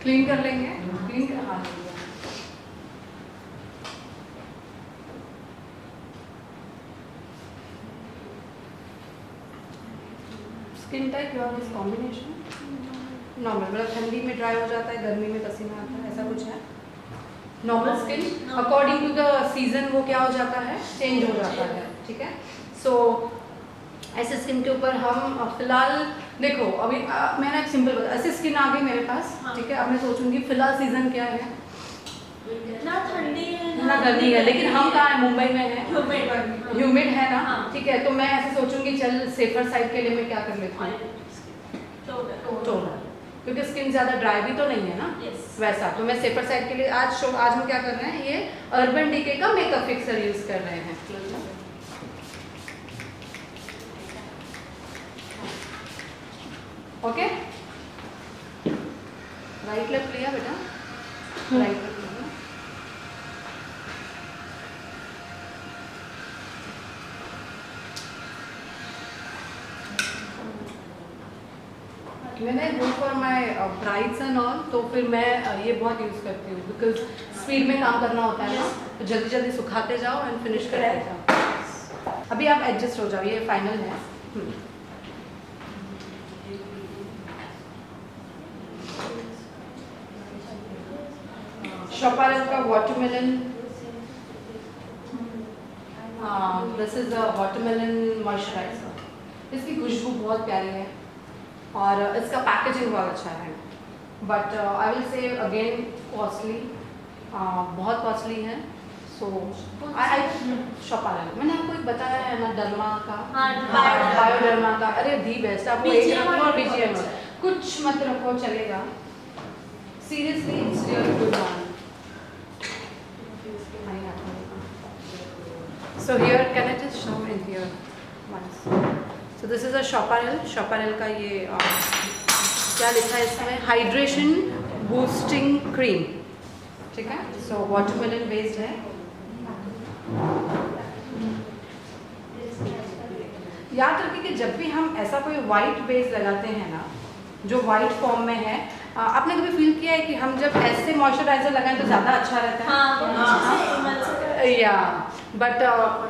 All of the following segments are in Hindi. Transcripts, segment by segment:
क्लीन कर लेंगे, क्लीन कर, हाँ skin type your is combination normal, मतलब ठंडी में ड्राई हो जाता है, गर्मी में पसीना आता है, ऐसा कुछ है? Normal skin according to the season वो क्या हो जाता है, चेंज हो जाता है, ठीक है। सो ऐसे स्किन के ऊपर हम फिलहाल देखो, अभी मैंने एक सिंपल बता, ऐसे स्किन आ गई मेरे पास, ठीक है। अब मैं सोचूंगी फिलहाल सीजन क्या है, ना ठंडी है ना गर्मी है, लेकिन हम कहाँ है, मुंबई में है, ह्यूमिड है ना, ठीक है। तो मैं ऐसे सोचूंगी चल सेफर साइड के लिए मैं क्या कर लेती हूँ, टोनर, क्योंकि स्किन ज़्यादा ड्राई भी तो नहीं है ना, वैसा। तो मैं सेफर साइड के लिए आज हम क्या कर रहे हैं, ये अर्बन डिके का मेकअप फिक्सर यूज़ कर रहे हैं। ओके, राइट लेफ्ट लिया बेटा, राइट लेफ्ट लिया। मैंने go for my brides and all, तो फिर मैं ये बहुत यूज़ करती हूँ, बिकॉज स्पीड में काम करना होता है ना, तो जल्दी जल्दी सुखाते जाओ एंड फिनिश करते जाओ। अभी आप एडजस्ट हो जाओ, ये फाइनल है। शॉपारेल का watermelon, this is a watermelon moisturiser, इसकी खुशबू बहुत प्यारी है और इसका पैकेजिंग बहुत अच्छा है, but I will say again costly, बहुत कॉस्टली है। सो आई शॉपारेल, मैंने आपको एक बताया है ना, डर्मा का, बायोडर्मा का, अरे दी बेस्ट। आपको एक रखो और बीजीएम कुछ मत रखो, चलेगा। Seriously it's really good one. So here, can I just show in here once? So this is a शॉपारेल का ये क्या लिखा है इसमें, हाइड्रेशन बूस्टिंग क्रीम, ठीक है। सो वाटरमेलन बेस्ड है। याद रखिए कि जब भी हम ऐसा कोई वाइट बेस लगाते हैं ना, जो वाइट फॉर्म में है, आपने कभी फील किया है कि हम जब ऐसे मॉइस्चराइजर लगाएं तो ज़्यादा अच्छा रहता है, या बट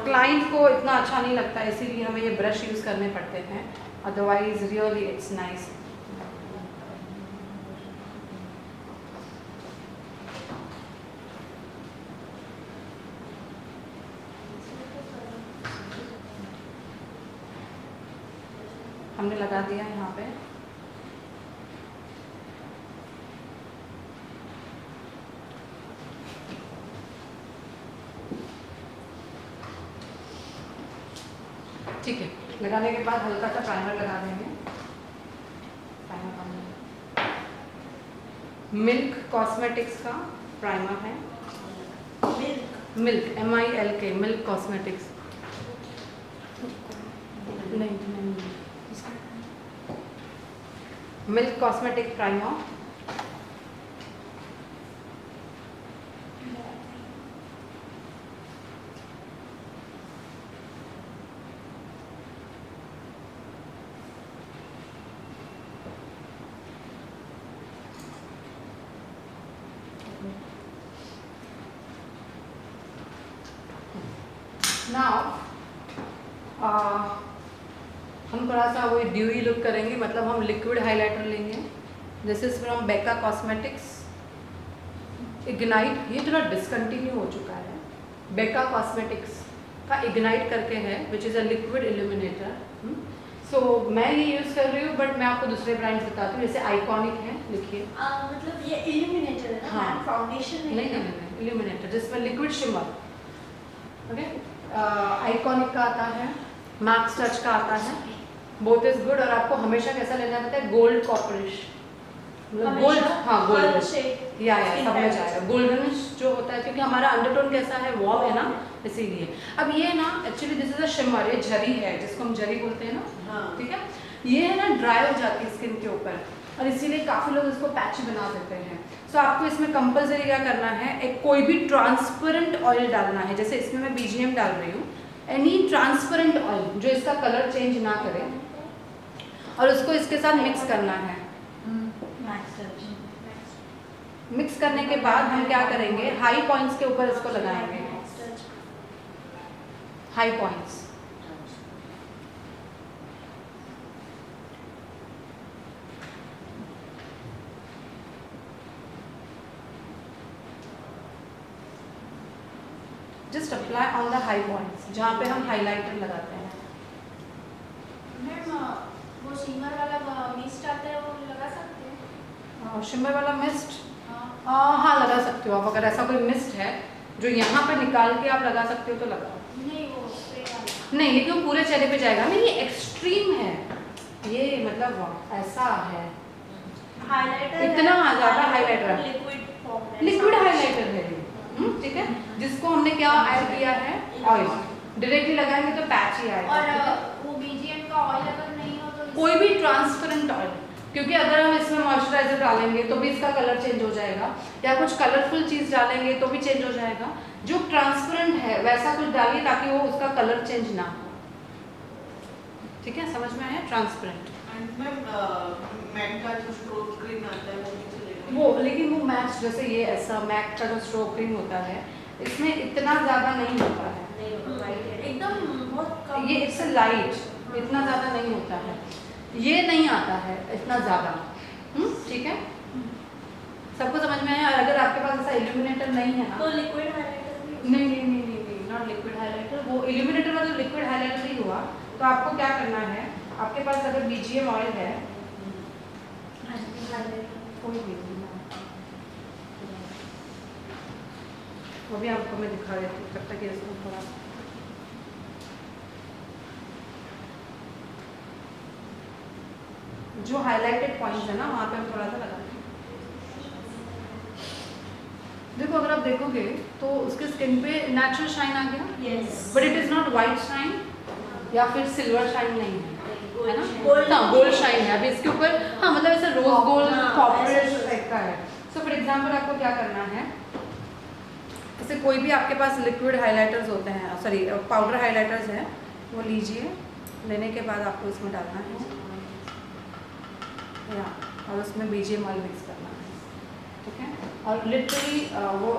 क्लाइंट को इतना अच्छा नहीं लगता, इसीलिए हमें ये ब्रश यूज़ करने पड़ते हैं, अदरवाइज रियली इट्स नाइस। हमने लगा दिया यहाँ पे। ठीक है, लगाने के बाद हल्का सा प्राइमर लगा देंगे। मिल्क कॉस्मेटिक्स का प्राइमर है, मिल्क MILK, मिल्क कॉस्मेटिक्स, नहीं मिल्क कॉस्मेटिक प्राइमर। नाउ हम थोड़ा सा वो ड्यूई लुक करेंगे, मतलब हम लिक्विड हाइलाइटर लेंगे। दिस इज फ्रॉम बेका कॉस्मेटिक्स इग्नाइट, ये थोड़ा डिसकंटिन्यू हो चुका है। बेका कॉस्मेटिक्स का इग्नाइट करके है, which is a liquid illuminator. So मैं ये यूज़ कर रही हूँ, बट मैं आपको दूसरे ब्रांड्स बताती हूँ, जैसे आइकॉनिक है, लिखिए। मतलब ये इल्यूमिनेटर है ना, हाँ, फाउंडेशन नहीं, इल्यूमिनेटर जिसमें लिक्विड शिमर, ओके। आइकॉनिक का आता है, मैक्स टच का आता है, बोथ इज गुड। और आपको हमेशा कैसा लेना रहता है, गोल्ड कॉपरिश, मतलब गोल्ड, हाँ गोल्ड, या सब में जाएगा गोल्डनिश जो होता है, क्योंकि हमारा अंडरटोन कैसा है, वॉर्म है ना, इसीलिए। अब ये ना actually this is a shimmer, ये झरी है जिसको हम झरी बोलते हैं ना, ठीक है। ये है ना ड्राई हो जाती है स्किन के ऊपर, और इसीलिए काफ़ी लोग इसको पैची बना देते हैं। सो आपको इसमें कंपलसरी क्या करना है, एक कोई भी ट्रांसपेरेंट ऑयल डालना है, जैसे इसमें मैं BGM डाल रही हूँ, एनी ट्रांसपेरेंट ऑयल जो इसका कलर चेंज ना करे, और उसको इसके साथ मिक्स करना है। मिक्स करने के बाद हम क्या करेंगे, हाई पॉइंट्स के ऊपर इसको लगाएंगे, high points. Just apply on the high points, जहाँ पे हम हाइलाइटर लगाते हैं। मैम वो शिमर वाला मिस्ट आता है वो लगा सकते हैं? शिमर वाला मिस्ट, हाँ। हाँ लगा सकते हो आप। अगर ऐसा कोई मिस्ट है जो यहाँ पे निकाल के आप लगा सकते हो तो लगाओ। नहीं वो स्प्रे वाला नहीं, लेकिन वो पूरे चेहरे पे जाएगा नहीं, ये एक्सट्रीम है, ये मतलब ऐसा है, हाइलाइटर इतना आ जाता है हाइलाइटर, लिक्विड फॉर्म में लिक्विड हाइलाइटर है ये, ठीक है। जिसको हमने क्या ऐड किया है, ऑयल। डायरेक्टली लगाएंगे तो पैच ही आएगा। और वो बीजीएम का ऑयल अगर नहीं हो तो कोई भी ट्रांसपेरेंट ऑयल, क्योंकि अगर हम इसमें मॉइस्चराइजर डालेंगे तो भी इसका कलर चेंज हो जाएगा, या कुछ कलरफुल चीज डालेंगे तो भी चेंज हो जाएगा। जो ट्रांसपेरेंट है वैसा कुछ डालिए ताकि वो उसका कलर चेंज ना हो, ठीक है, समझ में आया? ट्रांसपेरेंट। मैट का जो स्ट्रोक क्रीम आता है वो भी चलेगा? वो लेकिन वो मैच, जैसे ये ऐसा मैक का जो स्ट्रोक क्रीम होता है इसमें इतना ज़्यादा नहीं होता है, एकदम बहुत कम, ये इट्स लाइट, इतना ज़्यादा नहीं होता है, ये नहीं आता है इतना ज़्यादा, ठीक है। सबको समझ में आया? और अगर आपके पास ऐसा इल्यूमिनेटर नहीं है ना, तो लिक्विड हाइलाइटर भी नहीं, नॉट लिक्विड हाइलाइटर, वो इल्यूमिनेटर मतलब लिक्विड हाइलाइटर ही हुआ। तो आपको क्या करना है, आपके पास अगर बीजीएम ऑयल है, कोई भी वो भी आपको मैं दिखा देती हूँ, तब तक ये इसको थोड़ा जो हाइलाइटेड पॉइंट्स है ना वहाँ पे हम थोड़ा सा लगाते हैं। देखो अगर आप देखोगे तो उसके स्किन पे नेचुरल शाइन आ गया, yes, but it is not white shine या फिर सिल्वर शाइन नहीं है ना, गोल्ड हाँ गोल्ड शाइन है। अभी इसके ऊपर हाँ मतलब ऐसा रोज गोल्ड हाँ, कॉर्पोरेट ऐसा टाइप का है। सो फॉर एग्जांपल आपको क्या करना है, जैसे कोई भी आपके पास लिक्विड हाइलाइटर्स होते हैं, सॉरी पाउडर हाइलाइटर्स हैं, वो लीजिए। लेने के बाद आपको इसमें डालना है या और उसमें बीजीएम ऑयल मिक्स करना है, ठीक है। और लिटरली वो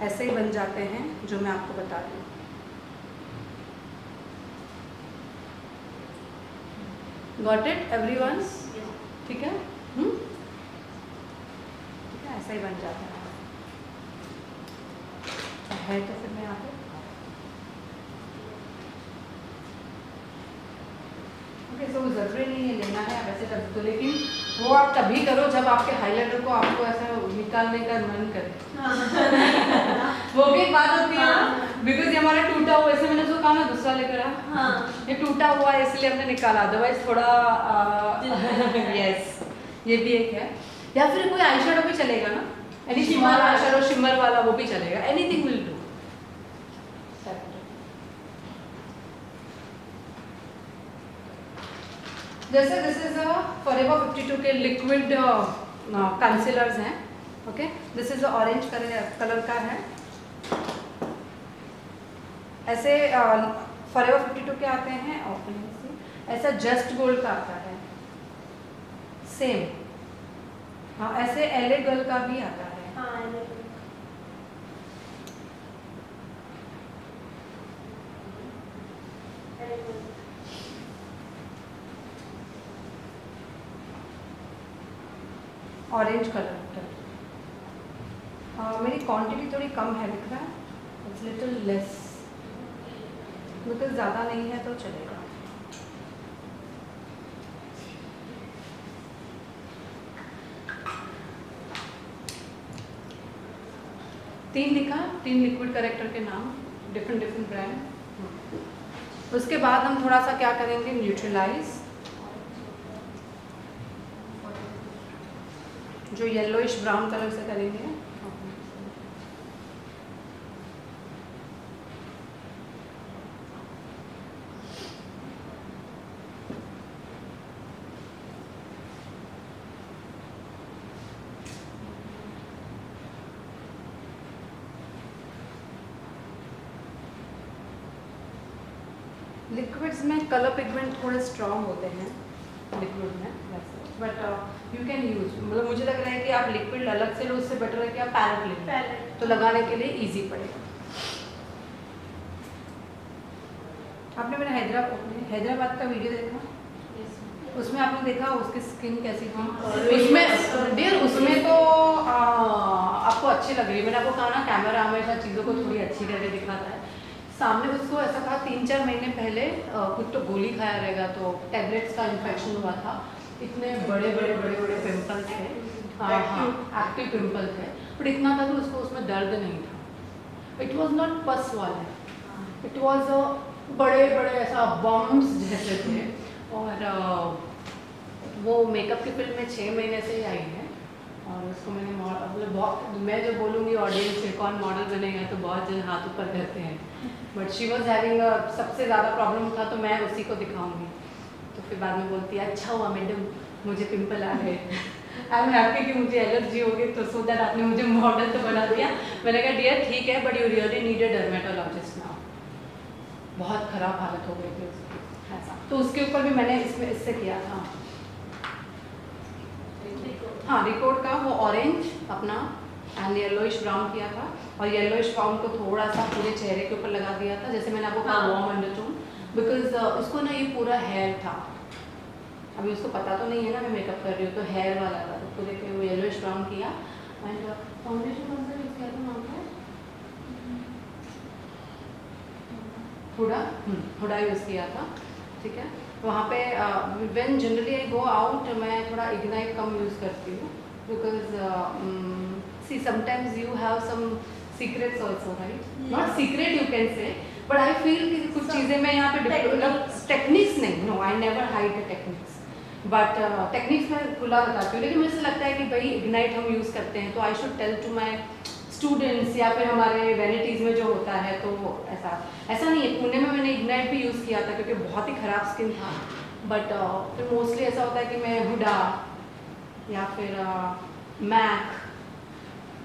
ऐसे ही बन जाते हैं जो मैं आपको बता रही हूँ। Got it everyone? ठीक है, ठीक है, ऐसा ही बन जाता है तो फिर मैं यहाँ पे ओके। सो ज़रूरी नहीं है लेना है वैसे कर दो, लेकिन वो आप तभी करो जब आपके हाइलाइटर को आपको ऐसा निकालने का मन करे। वो भी एक बात होती है ना, बिकॉज ये हमारा टूटा हुआ, ऐसे मैंने उसको कहा ना दूसरा लेकर आ, हाँ, ये टूटा हुआ है इसलिए हमने निकाला, अदरवाइज थोड़ा यस ये भी एक है। या फिर कोई आई शेडो भी चलेगा ना, any small eye shadow shimmer वाला वो भी चलेगा, एनीथिंग विल डू। जैसे दिस इज फॉरएवर 52 के लिक्विड कंसीलर्स हैं, okay. This is orange colour का है। ऐसे फॉरएवर 52 के आते हैं, ऐसा जस्ट गोल्ड का आता है सेम, हाँ ऐसे एलए गर्ल का भी आता है। ऑरेंज कलर मेरी क्वांटिटी थोड़ी कम है, लिख रहा है इट्स लिटिल लेस, बिकॉज ज़्यादा नहीं है तो चलेगा। तीन लिखा, 3 लिक्विड करेक्टर के नाम, डिफरेंट ब्रांड। उसके बाद हम थोड़ा सा क्या करेंगे, न्यूट्रलाइज, जो येलोइश ब्राउन कलर से करेंगे। लिक्विड्स में कलर पिगमेंट थोड़े स्ट्रॉन्ग होते हैं, लिक्विड में वैसे, बट यू कैन यूज, मतलब मुझे लग रहा है कि आप लिक्विड अलग से लो, उससे बेटर है कि आप पैलेट ले लो, पैलेट तो लगाने के लिए ईजी पड़ेगा। आपने मेरा हैदराबाद का वीडियो देखा, उसमें आपने देखा उसकी स्किन कैसी थी? उसमें डियर उसमें तो आपको अच्छी लग रही है, मैंने आपको कहा ना कैमरा हमेशा चीज़ों को थोड़ी अच्छी करके दिखाता है। सामने उसको ऐसा था 3-4 महीने पहले कुछ तो गोली खाया रहेगा तो टैबलेट्स का इन्फेक्शन हुआ था, इतने बड़े बड़े पिंपल्स थे, हाँ एक्टिव पिंपल थे, बट इतना था कि उसको उसमें दर्द नहीं था। इट वॉज नॉट पस वाले, इट वॉज बड़े ऐसा बम्स जैसे थे। और वो मेकअप की फिल्म में 6 महीने से ही आई है, और उसको मैंने मतलब बहुत, मैं जो बोलूँगी ऑडियंस से कौन मॉडल बनेगा तो बहुत जन हाथ ऊपर करते हैं, बट शी वॉज हैविंग सबसे ज़्यादा प्रॉब्लम था तो मैं उसी को दिखाऊंगी। तो फिर बाद में बोलती है अच्छा हुआ मैडम मुझे पिंपल आ गए, आई एम हैप्पी कि मुझे एलर्जी हो गई, तो सो दैट आपने मुझे मॉडल तो बना दिया। मैंने कहा डियर ठीक है but you really need a dermatologist now, बहुत ख़राब हालत हो गई थी उसकी ऐसा। तो उसके ऊपर भी मैंने इससे किया था, हाँ रिकॉर्ड का, वो ऑरेंज अपना एंड येलोइश ब्राउन किया था, और येलोइश ब्राउन को थोड़ा सा पूरे चेहरे के ऊपर लगा दिया था, जैसे मैंने आपको कहा वार्म अंडरटोन, बिकॉज उसको ना ये पूरा हेयर था, अभी उसको पता तो नहीं है ना मैं मेकअप कर रही हूँ, तो हेयर वाला था, तो पूरे पे वो येलोइश ब्राउन किया। एंड फाउंडेशन कौन सा यूज़ किया था नाम है हुडा यूज़ किया था, ठीक है। वहाँ पे when generally I go out मैं थोड़ा इग्नाइट कम यूज़ करती हूँ, because see sometimes you have some secrets also right, not secret you can say, but I feel कि कुछ चीज़ें मैं यहाँ पे टेक्निक्स नहीं, no I never hide the techniques, but techniques में खुला बताती हूँ, लेकिन मुझे ऐसा लगता है कि भाई इग्नाइट हम यूज़ करते हैं तो I should tell to my students या फिर हमारे वैनिटीज़ में जो होता है, तो ऐसा नहीं है। पुणे में मैंने इग्नाइट भी यूज़ किया था क्योंकि बहुत ही ख़राब स्किन था, बट फिर मोस्टली ऐसा होता है कि मैं हुडा या फिर मैक,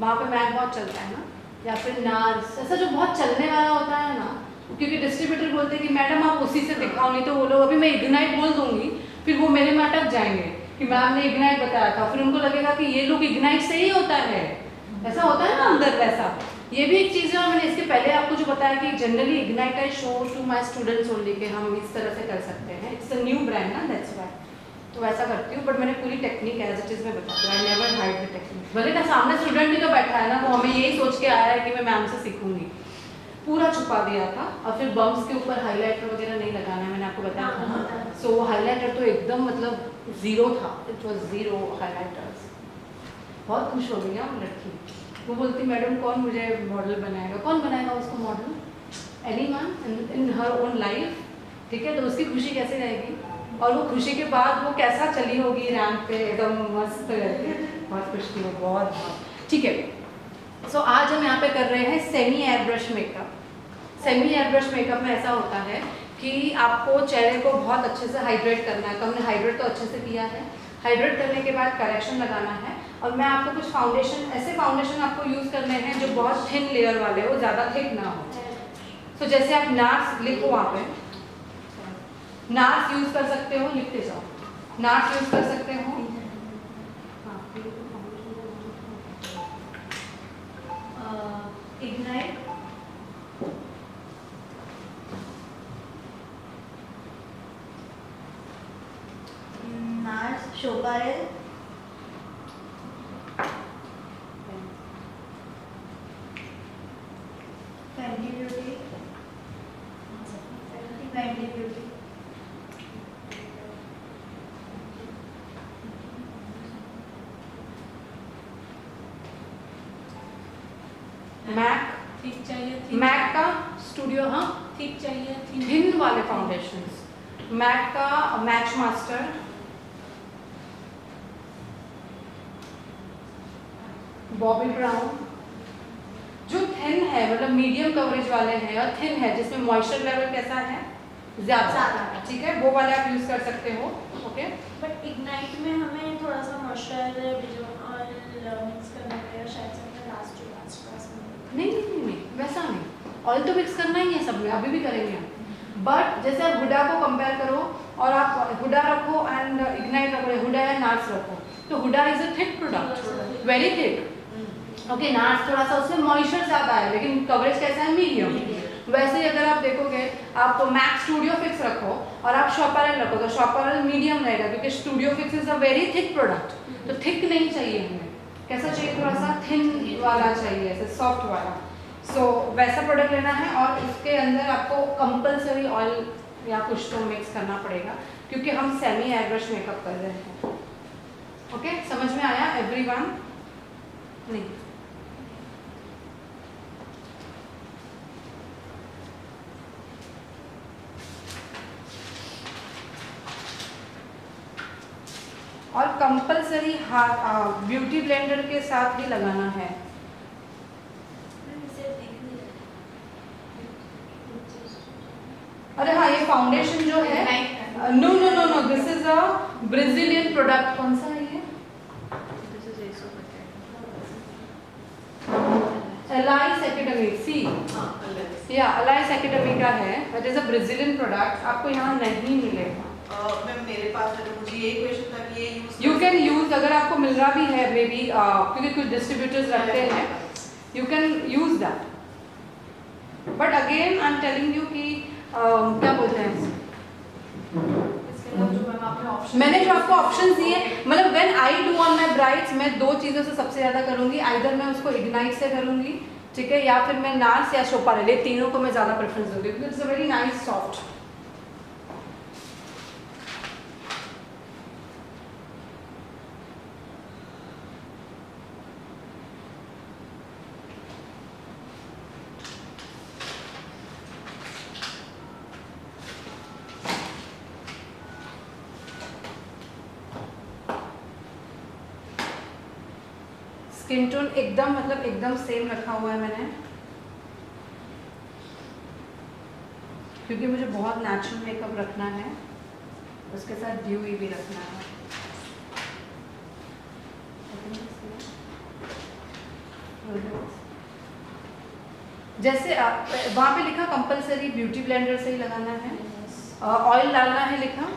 वहाँ पे मैक बहुत चलता है ना, या फिर नार्स, ऐसा जो बहुत चलने वाला होता है ना, क्योंकि डिस्ट्रीब्यूटर बोलते हैं कि मैडम आप उसी से दिखाओ, नहीं तो वो लोग, अभी मैं इग्नाइट बोल दूंगी फिर वो मेरे में अटक जाएंगे कि मैम ने इग्नाइट बताया था, फिर उनको लगेगा कि ये लोग इग्नाइट से ही होता है, ऐसा होता है ना अंदर वैसा। ये भी एक चीज़ है, और मैंने इसके पहले आपको जो बताया कि generally ignite I show to my students only कि हम इस तरह से कर सकते हैं, इट्स अ न्यू ब्रांड ना, दैट्स व्हाई, तो वैसा करती हूँ, बट मैंने पूरी टेक्निक एज इट इज़ में बताती हूँ, आई नेवर हाइड द टेक्निक। भले का सामने स्टूडेंट भी तो बैठा है ना, वो हमें यही सोच के आया है कि मैं मैम से सीखूंगी, पूरा छुपा दिया था। और फिर बम्स के ऊपर हाईलाइटर वगैरह नहीं लगाना है, मैंने आपको बताया था ना, सो हाईलाइटर तो एकदम मतलब ज़ीरो था, इट वॉज ज़ीरो हाईलाइटर्स। बहुत खुश हो गई वो लड़की, वो बोलती मैडम कौन मुझे मॉडल बनाएगा, कौन बनाएगा उसको model, any one in her own life, ठीक है, तो उसकी खुशी कैसे रहेगी, और वो खुशी के बाद वो कैसा चली होगी रैंप पे एकदम मस्त करके, बहुत खुश थी वो, बहुत ठीक है। सो आज हम यहाँ पे कर रहे हैं semi air brush makeup. Semi air brush makeup में ऐसा होता है कि आपको चेहरे को बहुत अच्छे से हाइड्रेट करना है, तो हमने हाइड्रेट तो अच्छे से किया है, हाइड्रेट करने के बाद करेक्शन लगाना है, और मैं आपको कुछ फाउंडेशन, ऐसे फाउंडेशन आपको यूज़ करने हैं जो बहुत थिन लेयर वाले हो, ज़्यादा थिक ना हो। तो जैसे आप नार्स लिखो, वहाँ पे नार्स यूज़ कर सकते हो, लिखते जाओ, नार्स यूज़ कर सकते हो, इग्नाइट, नार्स, शोपारेल, Fenty Beauty, Fenty Beauty, MAC, ठीक चाहिए, मैक का स्टूडियो, हाँ ठीक चाहिए, थिन वाले फाउंडेशंस, मैक का मैच मास्टर, बॉबी ब्राउन, जो थिन है मतलब मीडियम कवरेज वाले हैं और थिन है जिसमें मॉइस्चर लेवल कैसा है, ज़्यादा, ठीक है, वो वाले आप यूज़ कर सकते हो, ओके। बट इग्नाइट में हमें थोड़ा सा मॉइस्चराइजर ऑयल मिक्स करना पड़ेगा शायद से, हमें लास्ट क्लास में नहीं वैसा नहीं, ऑयल तो मिक्स करना ही है सब में, अभी भी करेंगे हम, बट जैसे आप हुडा को कंपेयर करो और आप हुडा रखो एंड इग्नाइट रखो, हुडा या नार्स रखो, तो Huda is a thick product, very thick. Okay, Nars थोड़ा सा उसमें मॉइस्चर ज़्यादा है लेकिन कवरेज कैसा है, मीडियम। वैसे ही अगर आप देखोगे, आप मैक्स स्टूडियो फिक्स रखो और आप शॉपरल रखो तो शॉपरल मीडियम रहेगा, क्योंकि studio fix is a very thick product. तो थिक नहीं चाहिए हमें, कैसा चाहिए, थोड़ा सा थिन वाला चाहिए, ऐसे सॉफ्ट वाला। सो वैसा प्रोडक्ट लेना है और इसके अंदर आपको कंपलसरी ऑयल या कुछ तो मिक्स करना पड़ेगा, क्योंकि हम सेमी एयर ब्रश मेकअप कर रहे हैं। ओके, समझ में आया एवरीवन? नहीं, और कंपलसरी ब्यूटी ब्लेंडर के साथ ही लगाना है। अरे हाँ, ये फाउंडेशन जो है, no no no no, this is a Brazilian product. कौन सा है ये? एलाइस एकेडमिक, सी या एलाइस एकेडमिक का है, that is a Brazilian product, आपको यहाँ नहीं मिलेगा। मैम मेरे पास है, तो मुझे यही क्वेश्चन था कि ये यूज यू कैन यूज, अगर आपको मिल रहा भी है मे बी, क्योंकि कुछ डिस्ट्रीब्यूटर्स रखते हैं, you can use that. But again I am telling you कि क्या बोलते हैं, इसके अलावा जो मैम आपने ऑप्शन, मैंने जो आपको ऑप्शन दिए, मतलब when I do on my brides, मैं दो चीज़ों से सबसे ज़्यादा करूँगी, आइदर मैं उसको इग्नाइट से करूँगी, ठीक है, या फिर मैं नार्स या शोपारेल, ये तीनों को मैं ज़्यादा प्रेफरेंस दूंगी, क्योंकि it's a very nice soft. Skin tone एकदम, मतलब एकदम सेम रखा हुआ है मैंने, क्योंकि मुझे बहुत नेचुरल मेकअप रखना है, उसके साथ ड्यूई भी रखना है। जैसे वहाँ पे लिखा कंपलसरी ब्यूटी ब्लेंडर से ही लगाना है, ऑयल डालना है लिखा।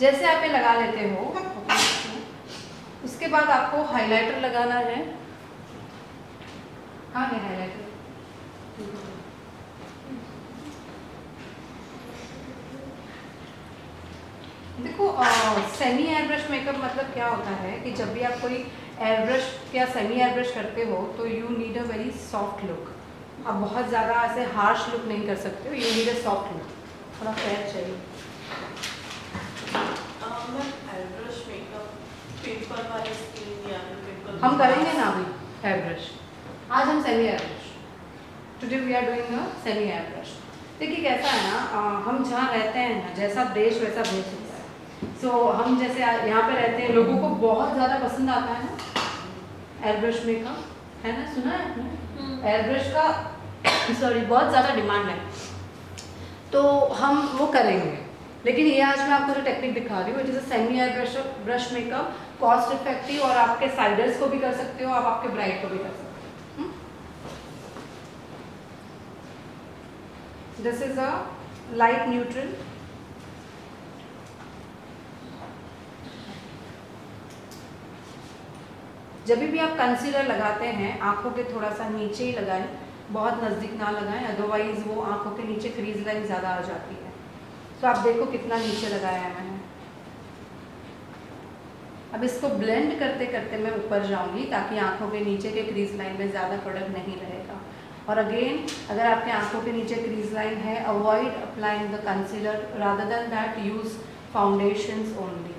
जैसे आप ये लगा लेते हो, उसके बाद आपको हाइलाइटर लगाना है। कहाँ है हाइलाइटर? देखो, सेमी एयर ब्रश मेकअप मतलब क्या होता है कि जब भी आप कोई एयर ब्रश या सेमी एयर ब्रश करते हो तो you need a very soft look. आप बहुत ज़्यादा ऐसे हार्श लुक नहीं कर सकते हो, you need a soft look, थोड़ा फेयर चाहिए। एयरब्रश मेकअप पिंपल वाले स्किन या पिंपल हम करेंगे ना अभी एयर ब्रश, आज हम semi air brush, today we are doing a semi air brush. देखिए कैसा है ना, हम जहाँ रहते हैं ना, जैसा देश वैसा भेष होता है। सो हम जैसे यहाँ पे रहते हैं, लोगों को बहुत ज़्यादा पसंद आता है ना एयर ब्रश मेकअप, है ना, सुना है आपने एयर ब्रश का? सॉरी, बहुत ज़्यादा डिमांड है, तो हम वो करेंगे। लेकिन ये आज मैं आपको जो टेक्निक दिखा रही हूँ, it is a semi air brush makeup, cost effective, और आपके साइडर्स को भी कर सकते हो, आप आपके ब्राइड को भी कर सकते हो। This is a light neutral. जब भी आप कंसीलर लगाते हैं, आंखों के थोड़ा सा नीचे ही लगाएं, बहुत नज़दीक ना लगाएं, अदरवाइज वो आंखों के नीचे क्रीज लाइन ज़्यादा आ जाती है। तो आप देखो कितना नीचे लगाया है मैंने। अब इसको ब्लेंड करते करते मैं ऊपर जाऊंगी, ताकि आंखों के नीचे के क्रीज लाइन में ज़्यादा प्रोडक्ट नहीं रहेगा। और अगेन, अगर आपके आंखों के नीचे क्रीज लाइन है, avoid applying the concealer, rather than that use foundations only.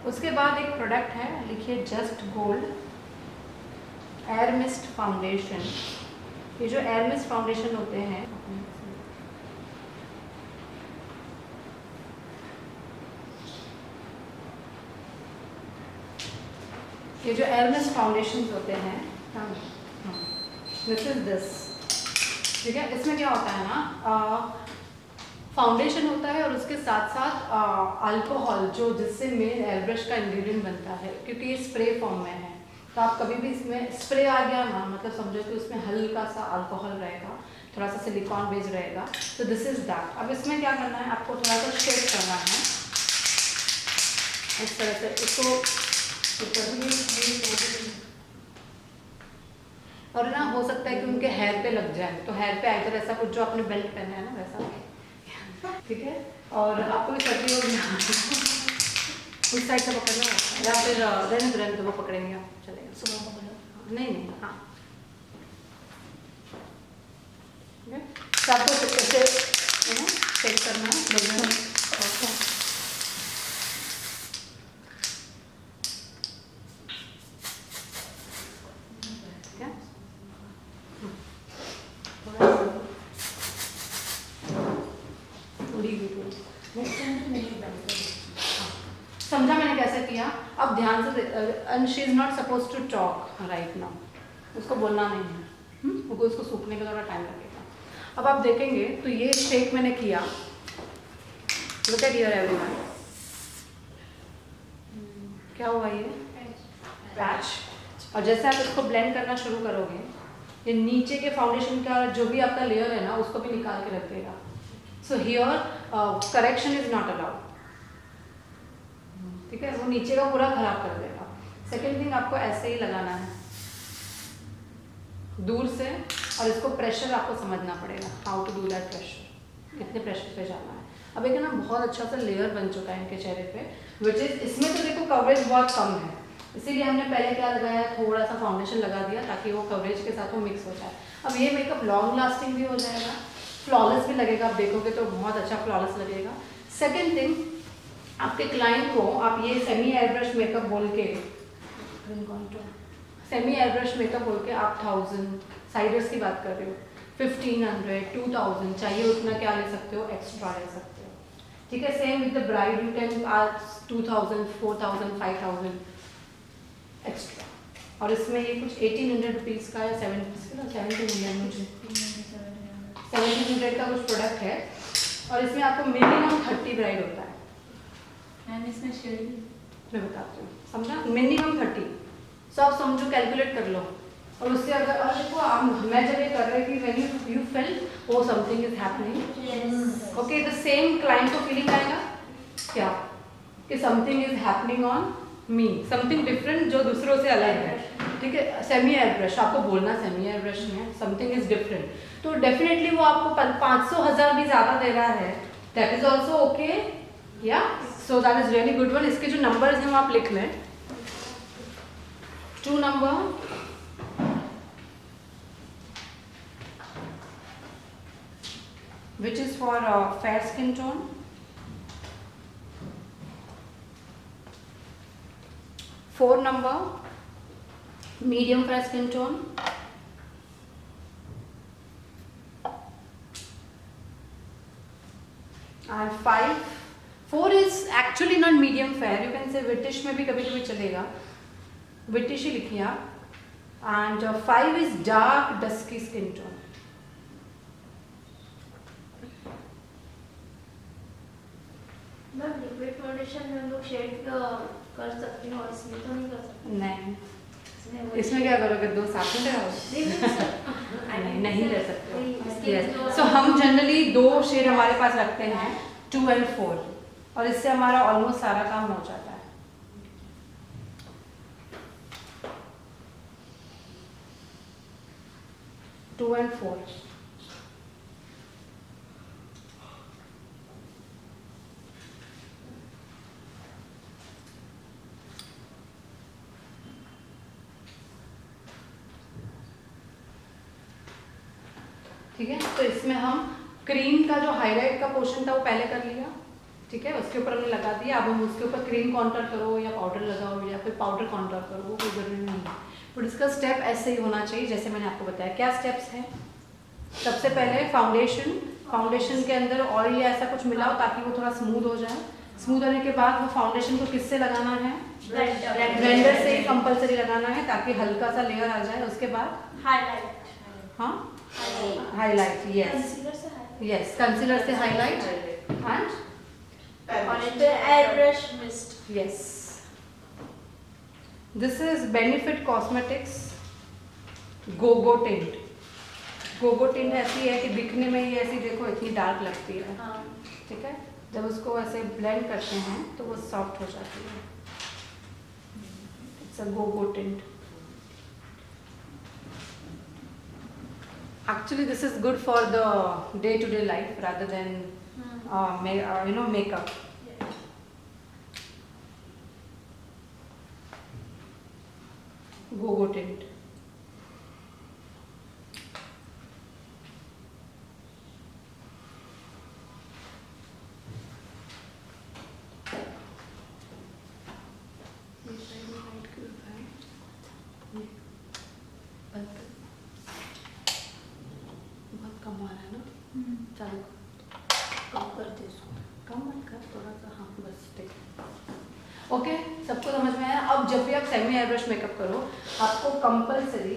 उसके बाद एक प्रोडक्ट है, लिखिए just gold air mist foundation. ये जो एयर मिस्ट फाउंडेशन होते हैं, ये जो एयरनेस फाउंडेशन होते हैं, दिस इज दिस, ठीक है। इसमें क्या होता है ना, फाउंडेशन होता है और उसके साथ साथ अल्कोहल जो जिससे मेन एयर ब्रश का इंग्रेडिएंट बनता है, क्योंकि ये स्प्रे फॉर्म में है। तो आप कभी भी इसमें स्प्रे आ गया ना, मतलब समझो कि उसमें हल्का सा अल्कोहल रहेगा, थोड़ा सा सिलिकॉन बेस रहेगा। तो दिस इज दैट। अब इसमें क्या करना है, आपको थोड़ा सा शेक करना है इस तरह से इसको, और ना हो सकता है कि उनके हेयर पे लग जाए, तो हेयर पे आइधर ऐसा कुछ जो आपने बेल्ट पहना है ना वैसा, ठीक है। और आपको भी सर्दी होगी उस साइड से पकड़ना है, या फिर रहने तो वो पकड़ेंगे आप, चलेगा। सुबह पकड़ो। नहीं, हाँ, ठीक है। तो आपको कैसे चेक करना है, ठीक है। समझा मैंने कैसे किया? अब ध्यान से, and she is not suppose to talk right now, उसको बोलना नहीं है, क्योंकि उसको सूखने का थोड़ा टाइम लगेगा। अब आप देखेंगे तो ये शेक मैंने किया, लुक एट हियर एवरीवन, क्या हुआ ये पैच। और जैसे आप इसको ब्लेंड करना शुरू करोगे, ये नीचे के फाउंडेशन का जो भी आपका लेयर है ना, उसको भी निकाल के रखेगा। So here correction is not allowed, ठीक है। वो नीचे का पूरा खराब कर देगा। सेकेंड थिंग, आपको ऐसे ही लगाना है दूर से, और इसको प्रेशर आपको समझना पड़ेगा, how to do that pressure, कितने प्रेशर पे जाना है। अब एक ना बहुत अच्छा सा लेयर बन चुका है इनके चेहरे पे, विच इज, इसमें तो देखो कवरेज बहुत कम है, इसीलिए हमने पहले क्या लगाया, थोड़ा सा फाउंडेशन लगा दिया ताकि वो कवरेज के साथ वो मिक्स हो जाए। अब ये मेकअप लॉन्ग लास्टिंग भी हो जाएगा, फ्लॉलेस भी लगेगा, आप देखोगे तो बहुत अच्छा फ्लॉलेस लगेगा। सेकेंड थिंग, आपके क्लाइंट को आप ये सेमी एयर ब्रश मेकअप बोल के, सेमी एयर ब्रश मेकअप बोल के आप 1000, साइडर्स की बात कर रहे हो, 1500, 2000 चाहिए उतना क्या ले सकते हो, एक्स्ट्रा ले सकते हो, ठीक है। Same with the bride, you can ask 2000, 4000, 5000 extra. और इसमें ये कुछ 1800 रुपीज़ का या 1700 मुझे 1700 का कुछ प्रोडक्ट है, और इसमें आपको मिनिमम 30 ब्राइड होता है। मैम इसमें शेड मैं बताती हूँ, समझा, मिनिमम 30। सो आप समझो, कैलकुलेट कर लो, और उससे अगर, और देखो आप, मैं जब ये कर रही थी, when you feel oh something is happening, okay, the same client को फीलिंग आएगा क्या, कि something is happening on me, something different जो दूसरों से अलग है, ठीक है। सेमी एयर ब्रश, आपको बोलना सेमी एयर ब्रश में समथिंग इज डिफरेंट, तो डेफिनेटली वो आपको 500,000 भी ज़्यादा दे रहा है, दैट इज ऑल्सो ओके, या so that is really good one. इसके जो नंबर्स हैं वो आप लिख लें, 2 number, which is for fair skin tone, 4 number, medium fair skin tone, and 4 is actually not medium fair, you can say British में भी कभी कभी चलेगा, British ही लिखिए आप, and 5 is dark dusky skin tone. Ma'am liquid foundation में हम लोग शेड कर सकते हैं और इसमें तो नहीं कर सकते। नहीं, इसमें क्या करोगे, 2 साथ में लगाओगे? नहीं ले सकते। सो हम जनरली 2 शेड हमारे पास रखते हैं, 2 and 4, और इससे हमारा ऑलमोस्ट सारा काम हो जाता है। टू एंड 4, ठीक है। तो इसमें हम क्रीम का जो हाईलाइट का पोर्शन था वो पहले कर लिया, ठीक है, उसके ऊपर हमने लगा दिया। अब हम उसके ऊपर क्रीम कॉन्टूर करो या पाउडर लगाओ या फिर पाउडर कॉन्टूर करो, वो कोई ज़रूरी नहीं है, बट इसका स्टेप ऐसे ही होना चाहिए जैसे मैंने आपको बताया। क्या स्टेप्स हैं? सबसे पहले फाउंडेशन के अंदर ऑयल या ऐसा कुछ मिलाओ ताकि वो थोड़ा स्मूथ हो जाए। स्मूथ होने के बाद वो फाउंडेशन को किससे लगाना है? ब्लेंडर ब्लेंडर से ही कंपलसरी लगाना है ताकि हल्का सा लेयर आ जाए। उसके बाद हाईलाइट हाँ हाईलाइट, यस कंसीलर से हाईलाइट यस, कंसीलर से हाईलाइट एंड और इन पे airbrush mist yes. This is benefit cosmetics Gogo tint. Gogo tint ऐसी है कि दिखने में ही ऐसी देखो इतनी डार्क लगती है, हाँ ठीक है। जब उसको ऐसे ब्लेंड करते हैं तो वो सॉफ्ट हो जाती है। It's a gogo tint. Actually this is good for the day to day life rather than makeup. Gogo tint बहुत कम आ रहा है ना, चलो कम कर दे इसको, कम मत कर थोड़ा सा, हाँ बस ठीक। ओके, सबको समझ में आया? अब जब भी आप सेमी एयरब्रश मेकअप करो आपको कंपलसरी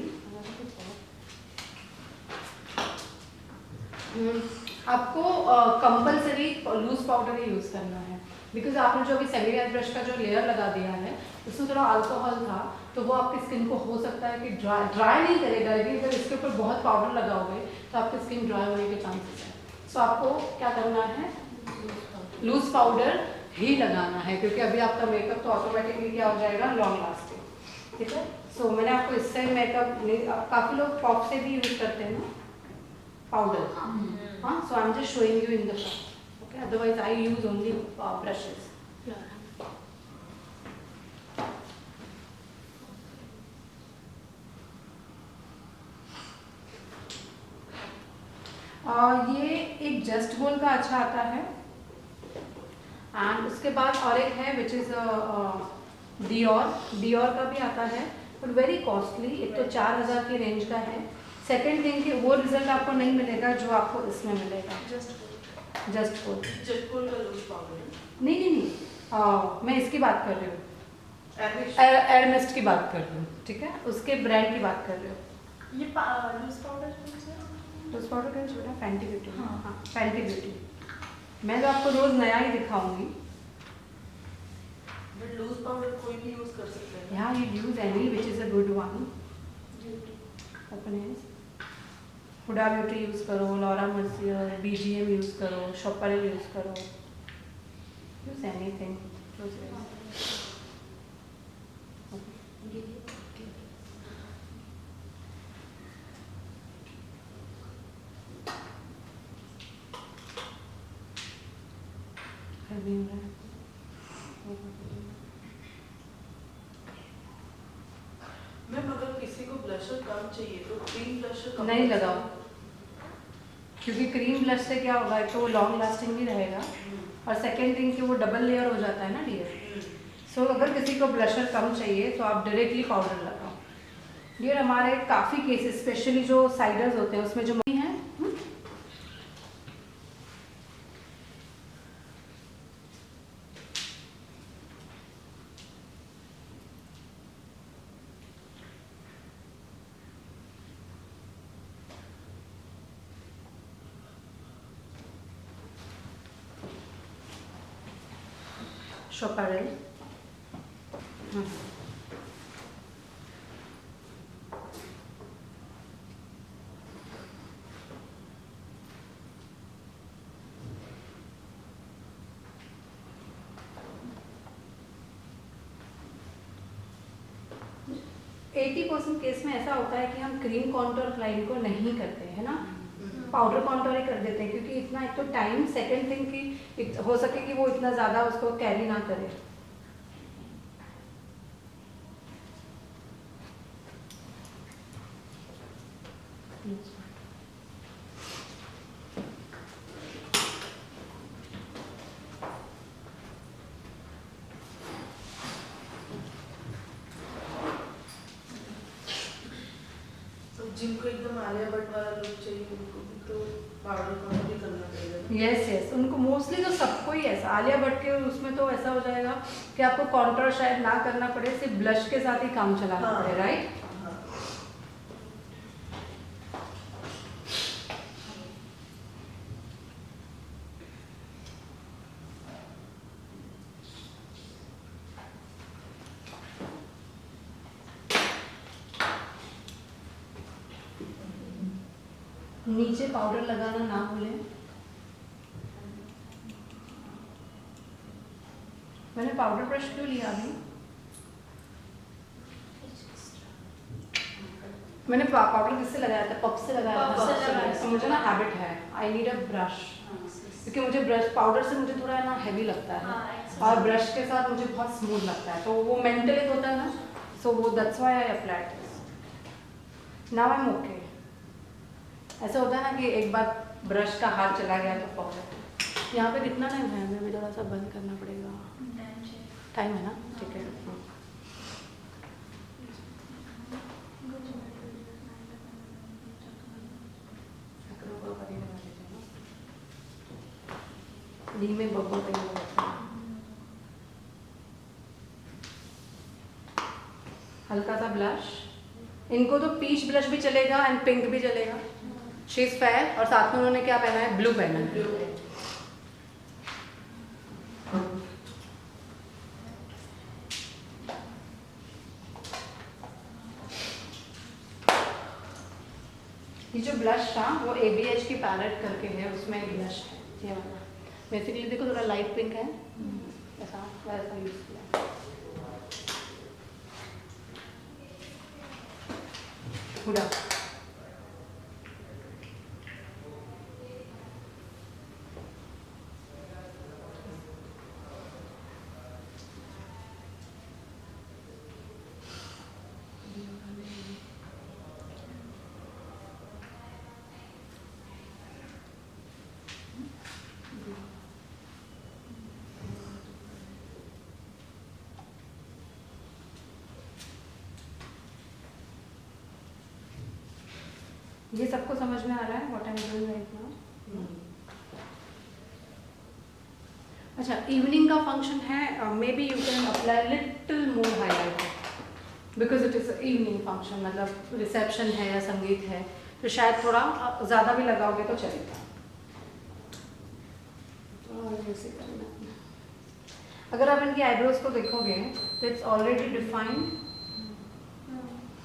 लूज पाउडर ही यूज़ करना है, बिकॉज आपने जो अभी सेमी एयरब्रश का जो लेयर लगा दिया है उसमें थोड़ा अल्कोहल था, तो वो आपकी स्किन को हो सकता है कि ड्राई नहीं करेगा, लेकिन अगर इसके ऊपर बहुत पाउडर लगाओगे तो आपकी स्किन ड्राई होने के चांसेस हैं। सो आपको क्या करना है, लूज पाउडर ही लगाना है, क्योंकि अभी आपका मेकअप तो ऑटोमेटिकली क्या हो जाएगा, लॉन्ग लास्टिंग, ठीक है। सो मैंने आपको इससे मेकअप, काफ़ी लोग पॉप से भी यूज़ करते हैं ना पाउडर, हाँ। So I am just showing you in the shop, okay, otherwise I use only brushes. ये एक जस्ट गोल का अच्छा आता है, एंड उसके बाद और एक है विच इज़ डियोर का भी आता है, बट वेरी कॉस्टली। एक तो 4000 की रेंज का है। सेकेंड थिंग कि वो रिजल्ट आपको नहीं मिलेगा जो आपको इसमें मिलेगा, जस्ट गोल का लूज पाउडर नहीं, मैं इसकी बात कर रही हूँ, एयरमिस्ट की बात कर रही हूँ, ठीक है, उसके ब्रांड की बात कर रही हूँ। ये लूज पाउडर लूज पाउडर का छोटा फैंटी ब्यूटी, हाँ। हाँ फैंटी ब्यूटी। मैं तो आपको रोज़ नया ही दिखाऊंगी। बट लूज पाउडर कोई भी यूज कर सकता है। Yeah, you use any which is a good one. अपने हुडा ब्यूटी यूज़ करो, लॉरा मर्सियर, BGM यूज़ करो, शॉपरेल यूज़ करो, यूज एनीथिंग। मैम अगर किसी को ब्लशर कम चाहिए तो क्रीम ब्लशर कम नहीं लगाओ, क्योंकि क्रीम ब्लश से क्या होगा, एक तो वो लॉन्ग लास्टिंग भी रहेगा, और सेकेंड थिंग कि वो डबल लेयर हो जाता है ना डियर। सो अगर किसी को ब्लशर कम चाहिए तो आप डायरेक्टली पाउडर लगाओ। डियर हमारे काफ़ी केसेस, स्पेशली जो साइडर्स होते हैं उसमें जो मनी है, शॉपरेल, एटी % केस में ऐसा होता है कि हम क्रीम कॉन्टोर लाइन को नहीं करते हैं ना, पाउडर कॉन्टोर ही कर देते हैं, क्योंकि इतना एक तो टाइम, सेकेंड थिंग कि हो सके कि वो इतना ज़्यादा उसको कैरी ना करे। जिनको एकदम आलिया भट्ट वाला लुक चाहिए उनको भी तो पाउडर भी करना पड़ेगा। यस यस, उनको मोस्टली तो सबको ही ऐसा, आलिया भट्ट के उसमें तो ऐसा हो जाएगा कि आपको कॉन्ट्रास्ट शायद ना करना पड़े, सिर्फ ब्लश के साथ ही काम चलाना हाँ। पड़े, राइट? हाँ। नीचे पाउडर लगाना ना भूलें। मैंने पाउडर ब्रश क्यों लिया अभी? मैंने पाउडर किससे लगाया था? पफ से लगाया पफ से लगाया था। था। मुझे ना हैबिट है, आई नीड अ ब्रश, क्योंकि मुझे ब्रश पाउडर से मुझे थोड़ा ना हैवी लगता है हाँ, और ब्रश के साथ मुझे बहुत स्मूथ लगता है, तो वो मेंटली होता है ना, सो वो that's why I applied this. Now I am okay. ऐसा होता है ना कि एक बार ब्रश का हाथ चला गया तो परफेक्ट। यहाँ पे कितना टाइम है? हमें भी थोड़ा सा बंद करना पड़ेगा। टाइम है ना? ठीक है। धीमे बब्बो पे हल्का सा ब्लश। इनको तो पीच ब्लश भी चलेगा एंड पिंक भी चलेगा। शी इज फेयर और साथ में उन्होंने क्या पहना है? ब्लू पहना है। ये जो ब्लश था वो ABH की पैलेट करके है, उसमें एक ब्लश है ये वाला। बेसिकली देखो थोड़ा लाइट पिंक है, ऐसा वैसा यूज किया। पूरा ये सबको समझ में आ रहा है what I am doing right now? अच्छा, इवनिंग का फंक्शन है, may be you can apply little more highlighter because it is evening function, मतलब रिसेप्शन है या संगीत है, तो शायद थोड़ा ज़्यादा भी लगाओगे तो चलेगा। और ऐसे करना है। अगर आप इनकी आईब्रोज को देखोगे तो इट्स ऑलरेडी डिफाइंड।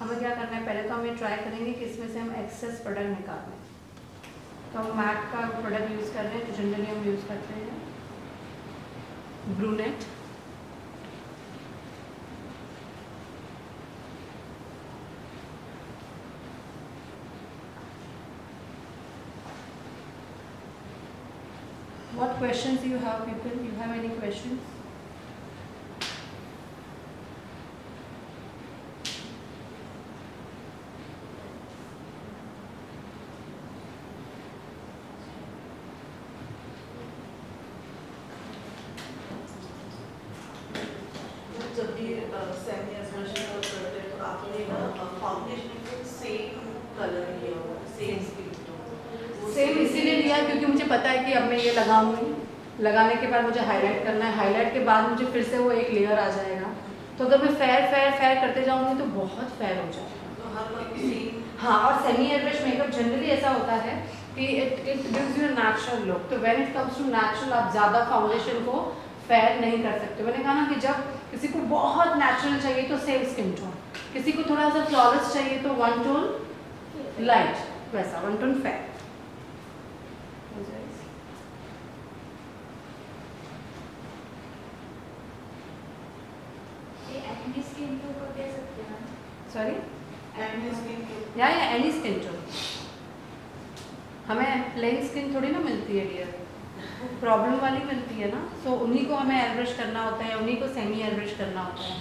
हमें क्या करना है? पहले तो हम ये ट्राई करेंगे कि इसमें से हम एक्सेस प्रोडक्ट निकाल लें। तो हम मैक का प्रोडक्ट यूज़ कर रहे हैं, जो जनरली हम यूज़ करते हैं, brunette. What questions you have, people? You have any questions? जब भी सेमी एस्प्रेशन करते हैं तो आपने ना फाउंडेशन को सेम कलर लिया होगा, सेम स्किन टोन। सेम इसीलिए लिया क्योंकि मुझे पता है कि अब मैं ये लगाऊंगी, लगाने के बाद मुझे हाईलाइट करना है, हाईलाइट के बाद मुझे फिर से वो एक लेयर आ जाएगा, तो अगर मैं फेयर करते जाऊंगी तो बहुत फेयर हो जाएगा। तो हर वक्त सेम। हाँ, और सेमी एयरब्रश मेकअप जनरली ऐसा होता है कि it gives you natural look, तो when it comes to natural आप ज़्यादा फाउंडेशन को फेयर नहीं कर सकते। मैंने कहा ना कि जब किसी को बहुत नेचुरल चाहिए तो सेम स्किन टोन, किसी को थोड़ा सा फ्लॉलेस चाहिए तो वन टोन लाइट, वैसा one tone fair. Sorry, acne skin के या एनी स्किन टोन। हमें प्लेन स्किन थोड़ी ना मिलती है डियर, प्रॉब्लम वाली मिलती है ना, सो उन्हीं को हमें एयर ब्रश करना होता है, उन्हीं को सेमी एयर ब्रश करना होता है।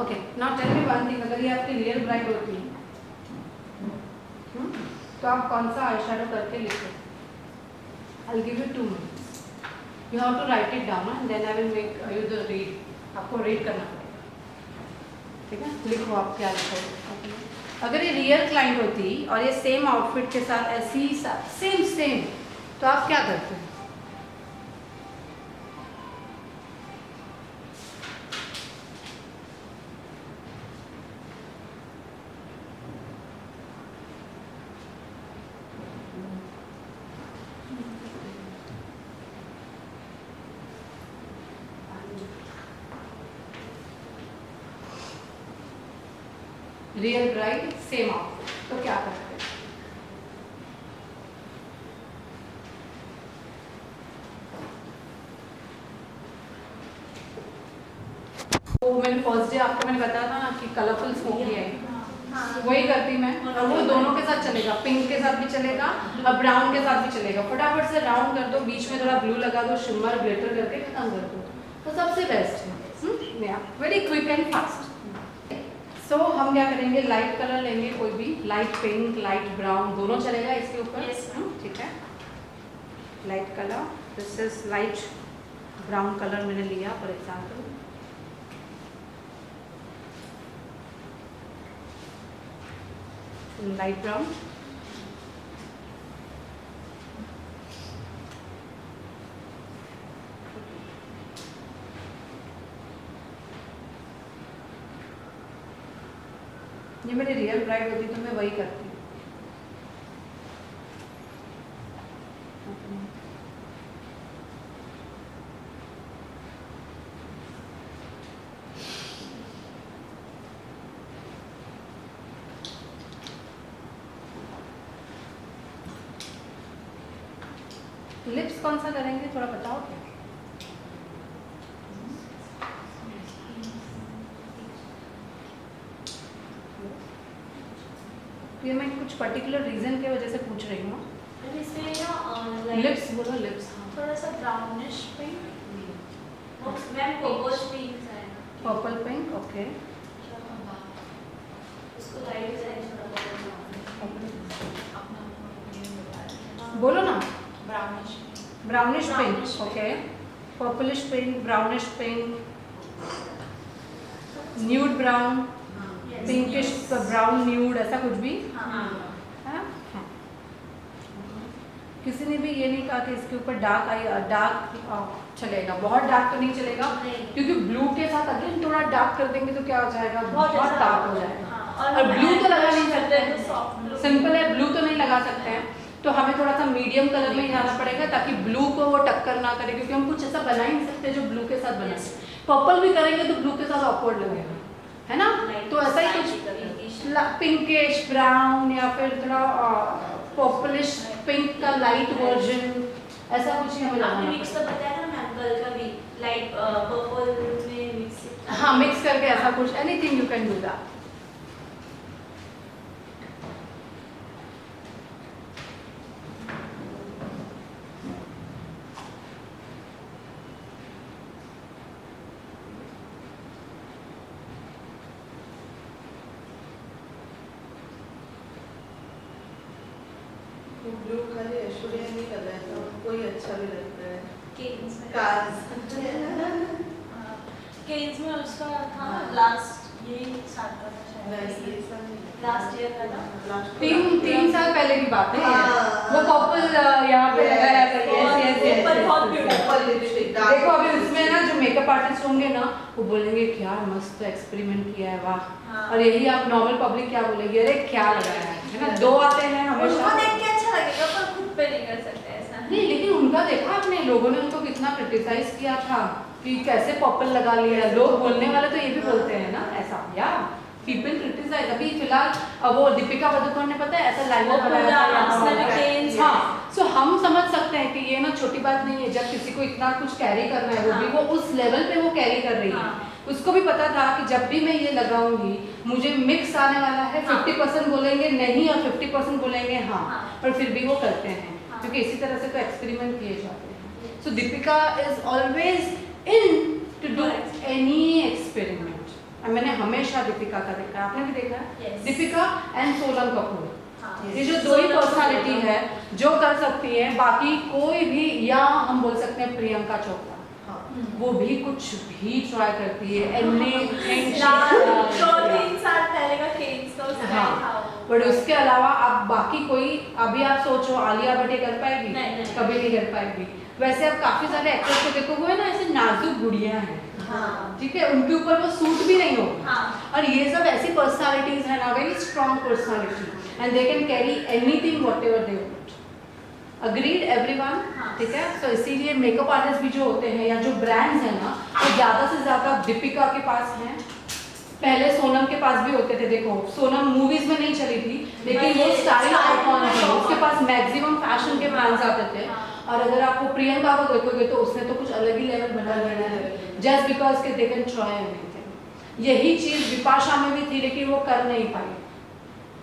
Okay, now tell me one thing, अगर ये आपकी रियल ब्राइड होती तो आप कौन सा आई शेडो करके लिखो. I will give you 2 minutes. You have to write it down and then I will make you the read. आपको रीड करना पड़ेगा. ठीक है, लिखो आप क्या लिखोगे. अगर ये रियल क्लाइंट होती और ये सेम आउटफिट के साथ ऐसी सेम तो आप क्या करते हैं? रियल ब्राइड सेम आउटफिट तो क्या करते हैं? तो मैंने फर्स्ट डे आपको मैंने बताया था ना कि कलरफुल स्मोकी है, वही करती मैं. और वो दोनों के साथ चलेगा, पिंक के साथ भी चलेगा और ब्राउन के साथ भी चलेगा. फटाफट से राउंड कर दो, बीच में थोड़ा ब्लू लगा दो, शिमर ग्लिटर करके खत्म कर दो. तो सबसे बेस्ट है. Very quick and fast. So हम क्या करेंगे, लाइट कलर लेंगे कोई भी, लाइट पिंक लाइट ब्राउन दोनों चलेगा इसके ऊपर. ठीक है, light colour. This is light brown colour मैंने लिया फॉर एग्जाम्पल. Light brown. ये मेरी रियल ब्राइड होती तो मैं वही करती. लिप्स कौन सा करेंगे थोड़ा बताओ क्या? ये मैं कुछ पर्टिकुलर रीजन के वजह से पूछ रही हूँ. लिप्स बोलो, लिप्स. थोड़ा सा brownish pink. Ma'am purple pink है. Purple pink. ओके. उसको लाइट डिजाइन बोलो ना. Brownish brownish pink. Brownish pink. Okay. Purplish pink, brownish pink, nude brown, pinkish brown nude, ऐसा कुछ भी. हाँ. हाँ? हाँ. किसी ने भी ये नहीं कहा कि इसके ऊपर डार्क चलेगा. बहुत डार्क तो नहीं चलेगा क्योंकि ब्लू के साथ अगेन थोड़ा डार्क कर देंगे तो क्या हो जाएगा, बहुत डार्क हो जाएगा. और ब्लू तो लगा नहीं सकते हैं. सिंपल है, ब्लू तो नहीं लगा सकते हैं. तो हमें थोड़ा सा मीडियम कलर में ही जाना पड़ेगा ताकि ब्लू को वो टक्कर ना करे, क्योंकि हम कुछ ऐसा बना ही नहीं सकते जो ब्लू के साथ बनाए. पर्पल भी करेंगे तो ब्लू के साथ ऑकवर्ड लगेगा, है ना. तो ऐसा ही कुछ पिंकिश ब्राउन या फिर थोड़ा पर्पलिश पिंक का लाइट वर्जन, ऐसा कुछ ही हमें लगाना मिक्स तो बताया ना मैम कल का भी, लाइट पर्पल में मिक्स. हाँ, मिक्स करके ऐसा कुछ, anything you can do that. Blue खाली ऐश्वर्या नहीं कर रहा है तो कोई अच्छा भी लगता है. केन्स में. कार्स. केन्स में उसका था लास्ट यही साल का था शायद. लास्ट ईयर का था. 3 साल पहले की बात है. हाँ. वो कपल यहाँ पे लगाया था. यस. पर बहुत पर्पल लिपस्टिक. देखो अभी उसमें ना जो मेकअप आर्टिस्ट होंगे ना वो बोलेंगे क्या मस्त एक्सपेरिमेंट किया है, वाह. हाँ. और यही आप नॉर्मल पब्लिक क्या बोलेगी, अरे क्या लगाया है ना. 2 आते हैं उनको हमेशा. देख के अच्छा लगेगा पर खुद पे नहीं कर सकते ऐसा. नहीं, लेकिन उनका देखा आपने, लोगों ने उनको कितना क्रिटिसाइज किया था कि कैसे पर्पल लगा लिया. लोग बोलने वाले तो ये भी बोलते हैं ना ऐसा, या पीपल क्रिटिसाइज. अभी फिलहाल वो दीपिका पादुकोण ने पता है ऐसा लाइनर बनाया था. हाँ, सो हम समझ सकते हैं कि ये ना छोटी बात नहीं है. जब किसी को इतना कुछ कैरी करना है, वो भी वो उस लेवल पे वो कैरी कर रही है. उसको भी पता था कि जब भी मैं ये लगाऊंगी मुझे मिक्स आने वाला है. 50% बोलेंगे नहीं और 50% बोलेंगे हाँ, पर फिर भी वो करते हैं क्योंकि इसी तरह से तो एक्सपेरिमेंट किए जाते हैं. So Deepika is always into do any experiment. मैंने हमेशा दीपिका का देखा है, आपने भी देखा है. Yes. दीपिका एंड सोनम कपूर हाँ। ये जो दो ही पर्सनालिटी है जो कर सकती है, बाकी कोई भी, या हम बोल सकते हैं प्रियंका चोपड़ा, हाँ। वो भी कुछ भी ट्राई करती है, एनीथिंग। 2-3 साल पहले का केन्स का उसका हाँ, था वो। बट उसके अलावा आप बाकी कोई, अभी आप सोचो आलिया भट्ट ये कर पाएगी? नहीं। कभी नहीं कर पाएगी। वैसे अब काफी सारे एक्टर्स को देखो, वो है ना ऐसे नाजुक गुड़िया हैं, हाँ। ठीक है, उनके ऊपर वो सूट भी नहीं होगा। हाँ। और ये सब ऐसी पर्सनालिटीज है ना, very strong personality, and they can carry anything whatever they want. Agreed everyone? हाँ। ठीक है, तो इसीलिए मेकअप आर्टिस्ट भी जो होते हैं या जो ब्रांड्स हैं ना, वो ज़्यादा से ज़्यादा दीपिका के पास हैं, पहले सोनम के पास भी होते थे। देखो सोनम मूवीज में नहीं चली थी, लेकिन वो स्टाइल आइकॉन है, उसके पास मैक्सिमम फैशन के ब्रांड्स आते थे। और अगर आप वो प्रियंका को देखोगे तो उसने तो कुछ अलग ही लेवल बना लिया है, जस्ट बिकॉज के दे कैन ट्राई एवरीथिंग। यही चीज़ विपाशा में भी थी, लेकिन वो कर नहीं पाई,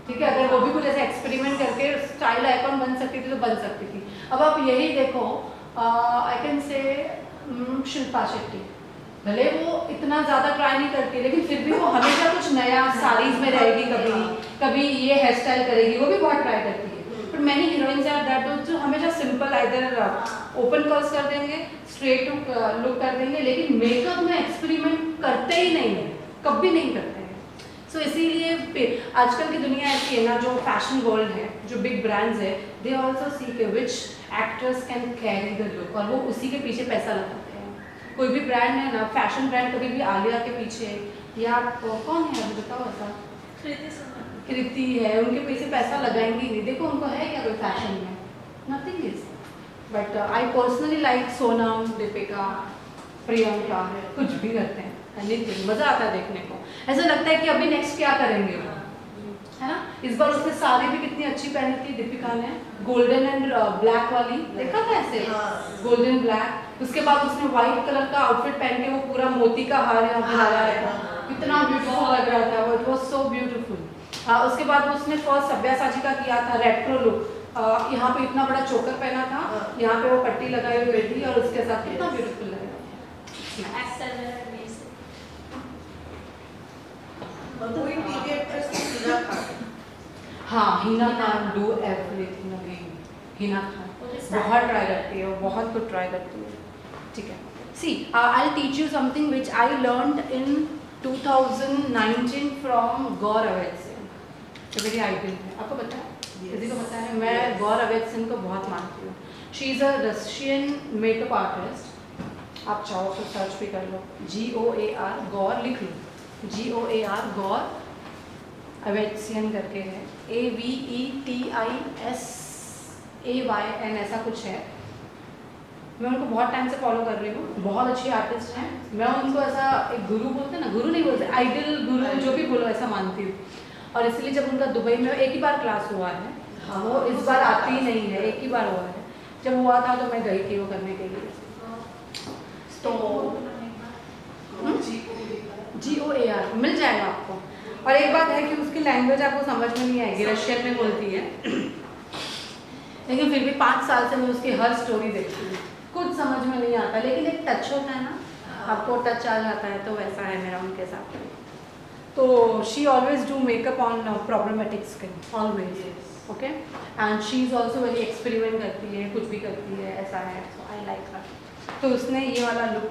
ठीक है। अगर वो भी कुछ ऐसे एक्सपेरिमेंट करके स्टाइल आइकॉन बन सकती थी तो बन सकती थी। अब आप यही देखो, I can say Shilpa Shetty, भले वो इतना ज़्यादा ट्राई नहीं करती, लेकिन फिर भी वो हमेशा कुछ नया साड़ीज में रहेगी, कभी ये हेयर स्टाइल करेगी, वो भी बहुत ट्राई करती है। But many heroines are that जो हमेशा सिंपल आइदर ओपन कर्ल्स कर देंगे, स्ट्रेट लुक कर देंगे, लेकिन मेकअप में एक्सपेरिमेंट करते ही नहीं है, कभी नहीं करते हैं। सो इसीलिए आजकल की दुनिया ऐसी है ना, जो फैशन वर्ल्ड है, जो बिग ब्रांड्स है, दे आल्सो सी के which actors can carry the look, और वो उसी के पीछे पैसा लगाते हैं। कोई भी ब्रांड है ना, फैशन ब्रांड कभी भी आलिया के पीछे, या कौन है अभी बताओ ऐसा, कृति है, उनके पीछे पैसा लगाएंगे नहीं। देखो उनको है क्या कोई फैशन में? Nothing is. But I personally like Sonam, Deepika, Priyanka, कुछ भी करते हैं, एनीथिंग, मज़ा आता है देखने को। ऐसा लगता है कि अभी नेक्स्ट क्या करेंगे वो, है ना। इस बार उसने साड़ी भी कितनी अच्छी पहनी थी दीपिका ने, गोल्डन एंड ब्लैक वाली, देखा था ऐसे, गोल्डन ब्लैक। उसके बाद उसने व्हाइट कलर का आउटफिट पहन के वो पूरा मोती का हार यहाँ पे लगाया था, कितना ब्यूटीफुल लग रहा था वो, इट वाज सो ब्यूटीफुल। उसके बाद उसने फर्स्ट सब्यासाची का किया था रेट्रो लुक, यहाँ पे इतना बड़ा चोकर पहना था, यहाँ पे वो पट्टी लगाई हुई थी, और उसके साथ कितना ब्यूटीफुल लग रहा था। कोई टीवी एक्ट्रेस हिना खान, हाँ, Hina Khan do everything again. Hina Khan बहुत ट्राई करती है, बहुत कुछ ट्राई करती है, ठीक है। See I will teach you something which I learned in 2019 from Gaur अवैध सिंह, जो मेरी आइडल है। आपको पता है? किसी को पता है? मैं गौर अवैध सिंह को बहुत मानती हूँ। She is a Russian makeup artist, आप चाहो तो सर्च भी कर लो, GOAR, गौर लिख लो, GOAR, गौर अवैधसियन करके है, AVETISAYN ऐसा कुछ है। मैं उनको बहुत टाइम से फॉलो कर रही हूँ, बहुत अच्छी आर्टिस्ट हैं। मैं उनको ऐसा एक गुरु बोलते हैं ना, गुरु नहीं बोलते, आइडल गुरु जो भी बोलो, ऐसा मानती हूँ। और इसलिए जब उनका दुबई में एक ही बार क्लास हुआ है, वो इस बार आती ही नहीं है, एक ही बार हुआ है। जब हुआ था तो मैं गई थी वो करने के लिए। तो GOAR मिल जाएगा आपको। और एक बात है कि उसकी लैंग्वेज आपको समझ में नहीं आएगी, रशियन में बोलती है, लेकिन फिर भी 5 साल से मैं उसकी हर स्टोरी देखती हूँ, कुछ समझ में नहीं आता, लेकिन एक टच होता है ना, आपको टच आ जाता है, तो वैसा है मेरा उनके साथ। तो she always do makeup on problematic skin, always, okay. And she is also very experiment करती है, कुछ भी करती है, ऐसा है। सो आई लाइक हर। तो उसने ये वाला लुक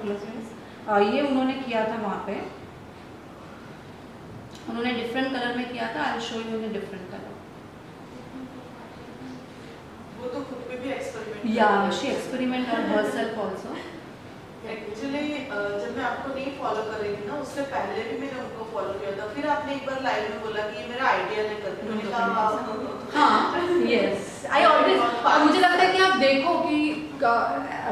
ये उन्होंने किया था वहाँ पे, उन्होंने डिफरेंट कलर में किया था। I show you in different colour. वो तो खुद पे भी एक्सपेरिमेंट, या she experiment on herself also. Actually जब मैं आपको नहीं फॉलो कर रही थी ना, उससे पहले भी मैंने उनको फॉलो किया था। फिर आपने एक बार लाइव में बोला कि ये मेरा आइडिया है करके, मैंने कहा हाँ, यस, आई ऑलवेज, मुझे लगता है कि आप देखो कि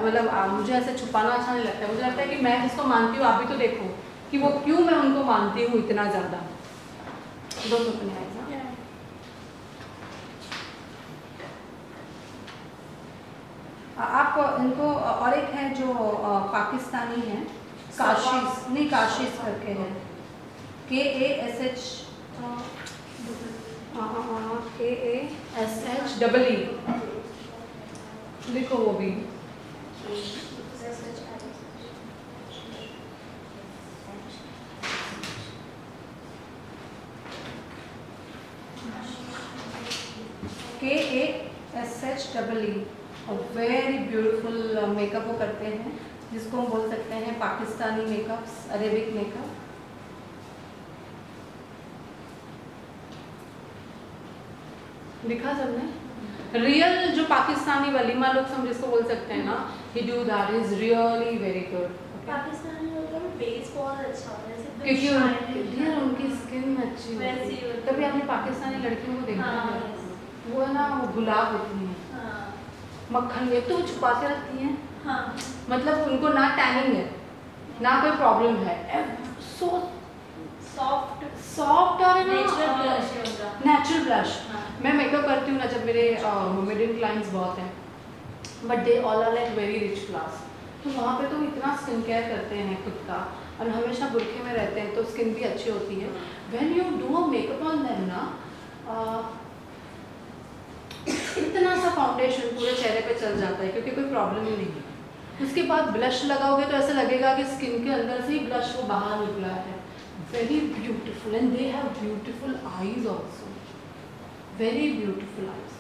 मतलब मुझे ऐसे छुपाना अच्छा नहीं लगता है। मुझे लगता है कि मैं जिसको मानती हूँ, आप भी तो देखो कि वो क्यों मैं उनको मानती हूँ इतना ज़्यादा। दो सपने आए आप इनको। और एक है जो पाकिस्तानी है, काशिश, नहीं काशिश करके है, KASH KASHEE, लिखो वो भी। KASHEE, और वेरी ब्यूटीफुल मेकअप वो करते हैं, जिसको हम बोल सकते हैं पाकिस्तानी मेकअप्स, अरेबिक मेकअप। दिखा सबने रियल जो पाकिस्तानी वलीमा लोग हम जिसको बोल सकते हैं ना, he do that is really very good. Pakistani लोगों में बेस बहुत अच्छा होता है, जैसे क्योंकि shine यार उनकी स्किन अच्छी वैसी होती है। होती है। कभी आपने पाकिस्तानी लड़कियों को देखा हाँ, है? yes। वो है ना, वो गुलाब होती हैं, हाँ मक्खन ये तो छुपा के रखती हैं, हाँ मतलब उनको ना टैनिंग है ना कोई प्रॉब्लम है, सो सॉफ्ट सॉफ्ट और नेचुरल ब्लश है उनका। Natural blush. हाँ। मैं मेकअप करती हूँ ना, जब मेरे मोमेडियन क्लाइंट्स बहुत हैं, but they all are like very rich class, तो वहाँ पे तो इतना स्किन केयर करते हैं खुद का, और हमेशा बुरखे में रहते हैं तो स्किन भी अच्छी होती है। When you do a makeup on them ना, इतना सा फाउंडेशन पूरे चेहरे पे चल जाता है क्योंकि कोई प्रॉब्लम ही नहीं है। उसके बाद ब्लश लगाओगे तो ऐसा लगेगा कि स्किन के अंदर से ही ब्लश वो बाहर निकला है। Very beautiful, and they have beautiful eyes also, very beautiful eyes.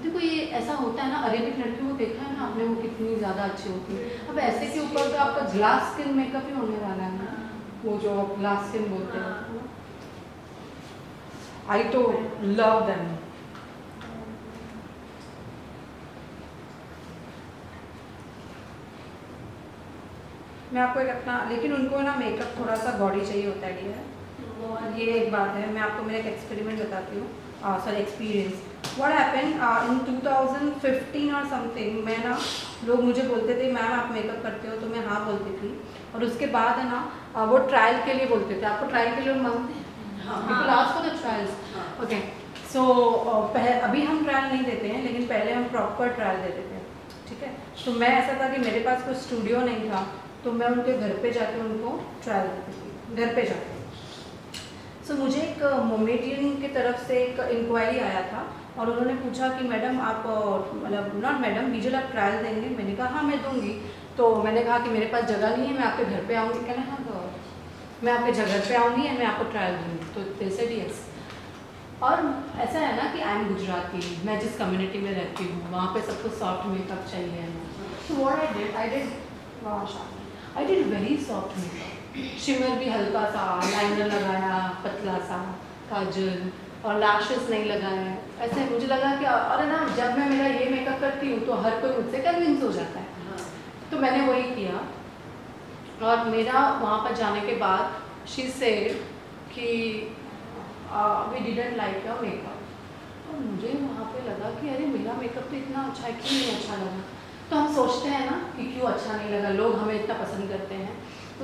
देखो ये ऐसा होता है ना, अरेबिक लड़कियों को देखा है ना आपने, वो कितनी ज़्यादा अच्छी होती है। अब ऐसे के ऊपर तो आपका ग्लास स्किन मेकअप ही होने वाला है ना, वो जो ग्लास स्किन बोलते हैं। आई तो लव देम। मैं आपको एक अपना, लेकिन उनको ना मेकअप थोड़ा सा गॉडी चाहिए होता है डियर, ये एक बात है। मैं आपको मेरा एक एक्सपेरिमेंट बताती हूँ, sorry experience. What happened in 2015 और समथिंग, मैं ना, लोग मुझे बोलते थे मैम आप मेकअप करते हो, तो मैं हाँ बोलती थी। और उसके बाद है ना वो ट्रायल के लिए बोलते थे, आपको ट्रायल के लिए मांगते हैं, people ask for the trials, okay. So अभी हम ट्रायल नहीं देते हैं, लेकिन पहले हम प्रॉपर ट्रायल देते थे, ठीक है। तो मैं ऐसा था कि मेरे पास कोई स्टूडियो नहीं था, तो मैं उनके घर पे जाके उनको ट्रायल देती थी, घर पे जाके। सो मुझे एक मोमेडियन की तरफ से एक इंक्वायरी आया था, और उन्होंने पूछा कि मैडम आप, मतलब नॉट मैडम, बीजल आप ट्रायल देंगे? मैंने कहा हाँ मैं दूंगी। तो मैंने कहा कि मेरे पास जगह नहीं है, मैं आपके घर पे आऊँगी। कहना हाँ तो मैं आपके जगह पे आऊँगी और मैं आपको ट्रायल दूँगी। तो दे सेड यस। और ऐसा है ना कि आई एम गुजराती, मैं जिस कम्युनिटी में रहती हूँ वहाँ पे सबको सॉफ्ट मेकअप चाहिए। तो what I did very soft makeup, shimmer भी हल्का सा, लाइनर लगाया पतला सा, काजल, और लैशेस नहीं लगाए। ऐसे मुझे लगा कि अरे ना, जब मैं मेरा ये मेकअप करती हूँ तो हर कोई मुझसे कन्विंस हो जाता है। तो मैंने वही किया, और मेरा वहाँ पर जाने के बाद शी सेड कि we didn't like your makeup. और मुझे वहाँ पे लगा कि अरे मेरा मेकअप तो इतना अच्छा है, क्यों नहीं अच्छा लगा। तो हम सोचते हैं ना कि क्यों अच्छा नहीं लगा, लोग हमें इतना पसंद करते हैं।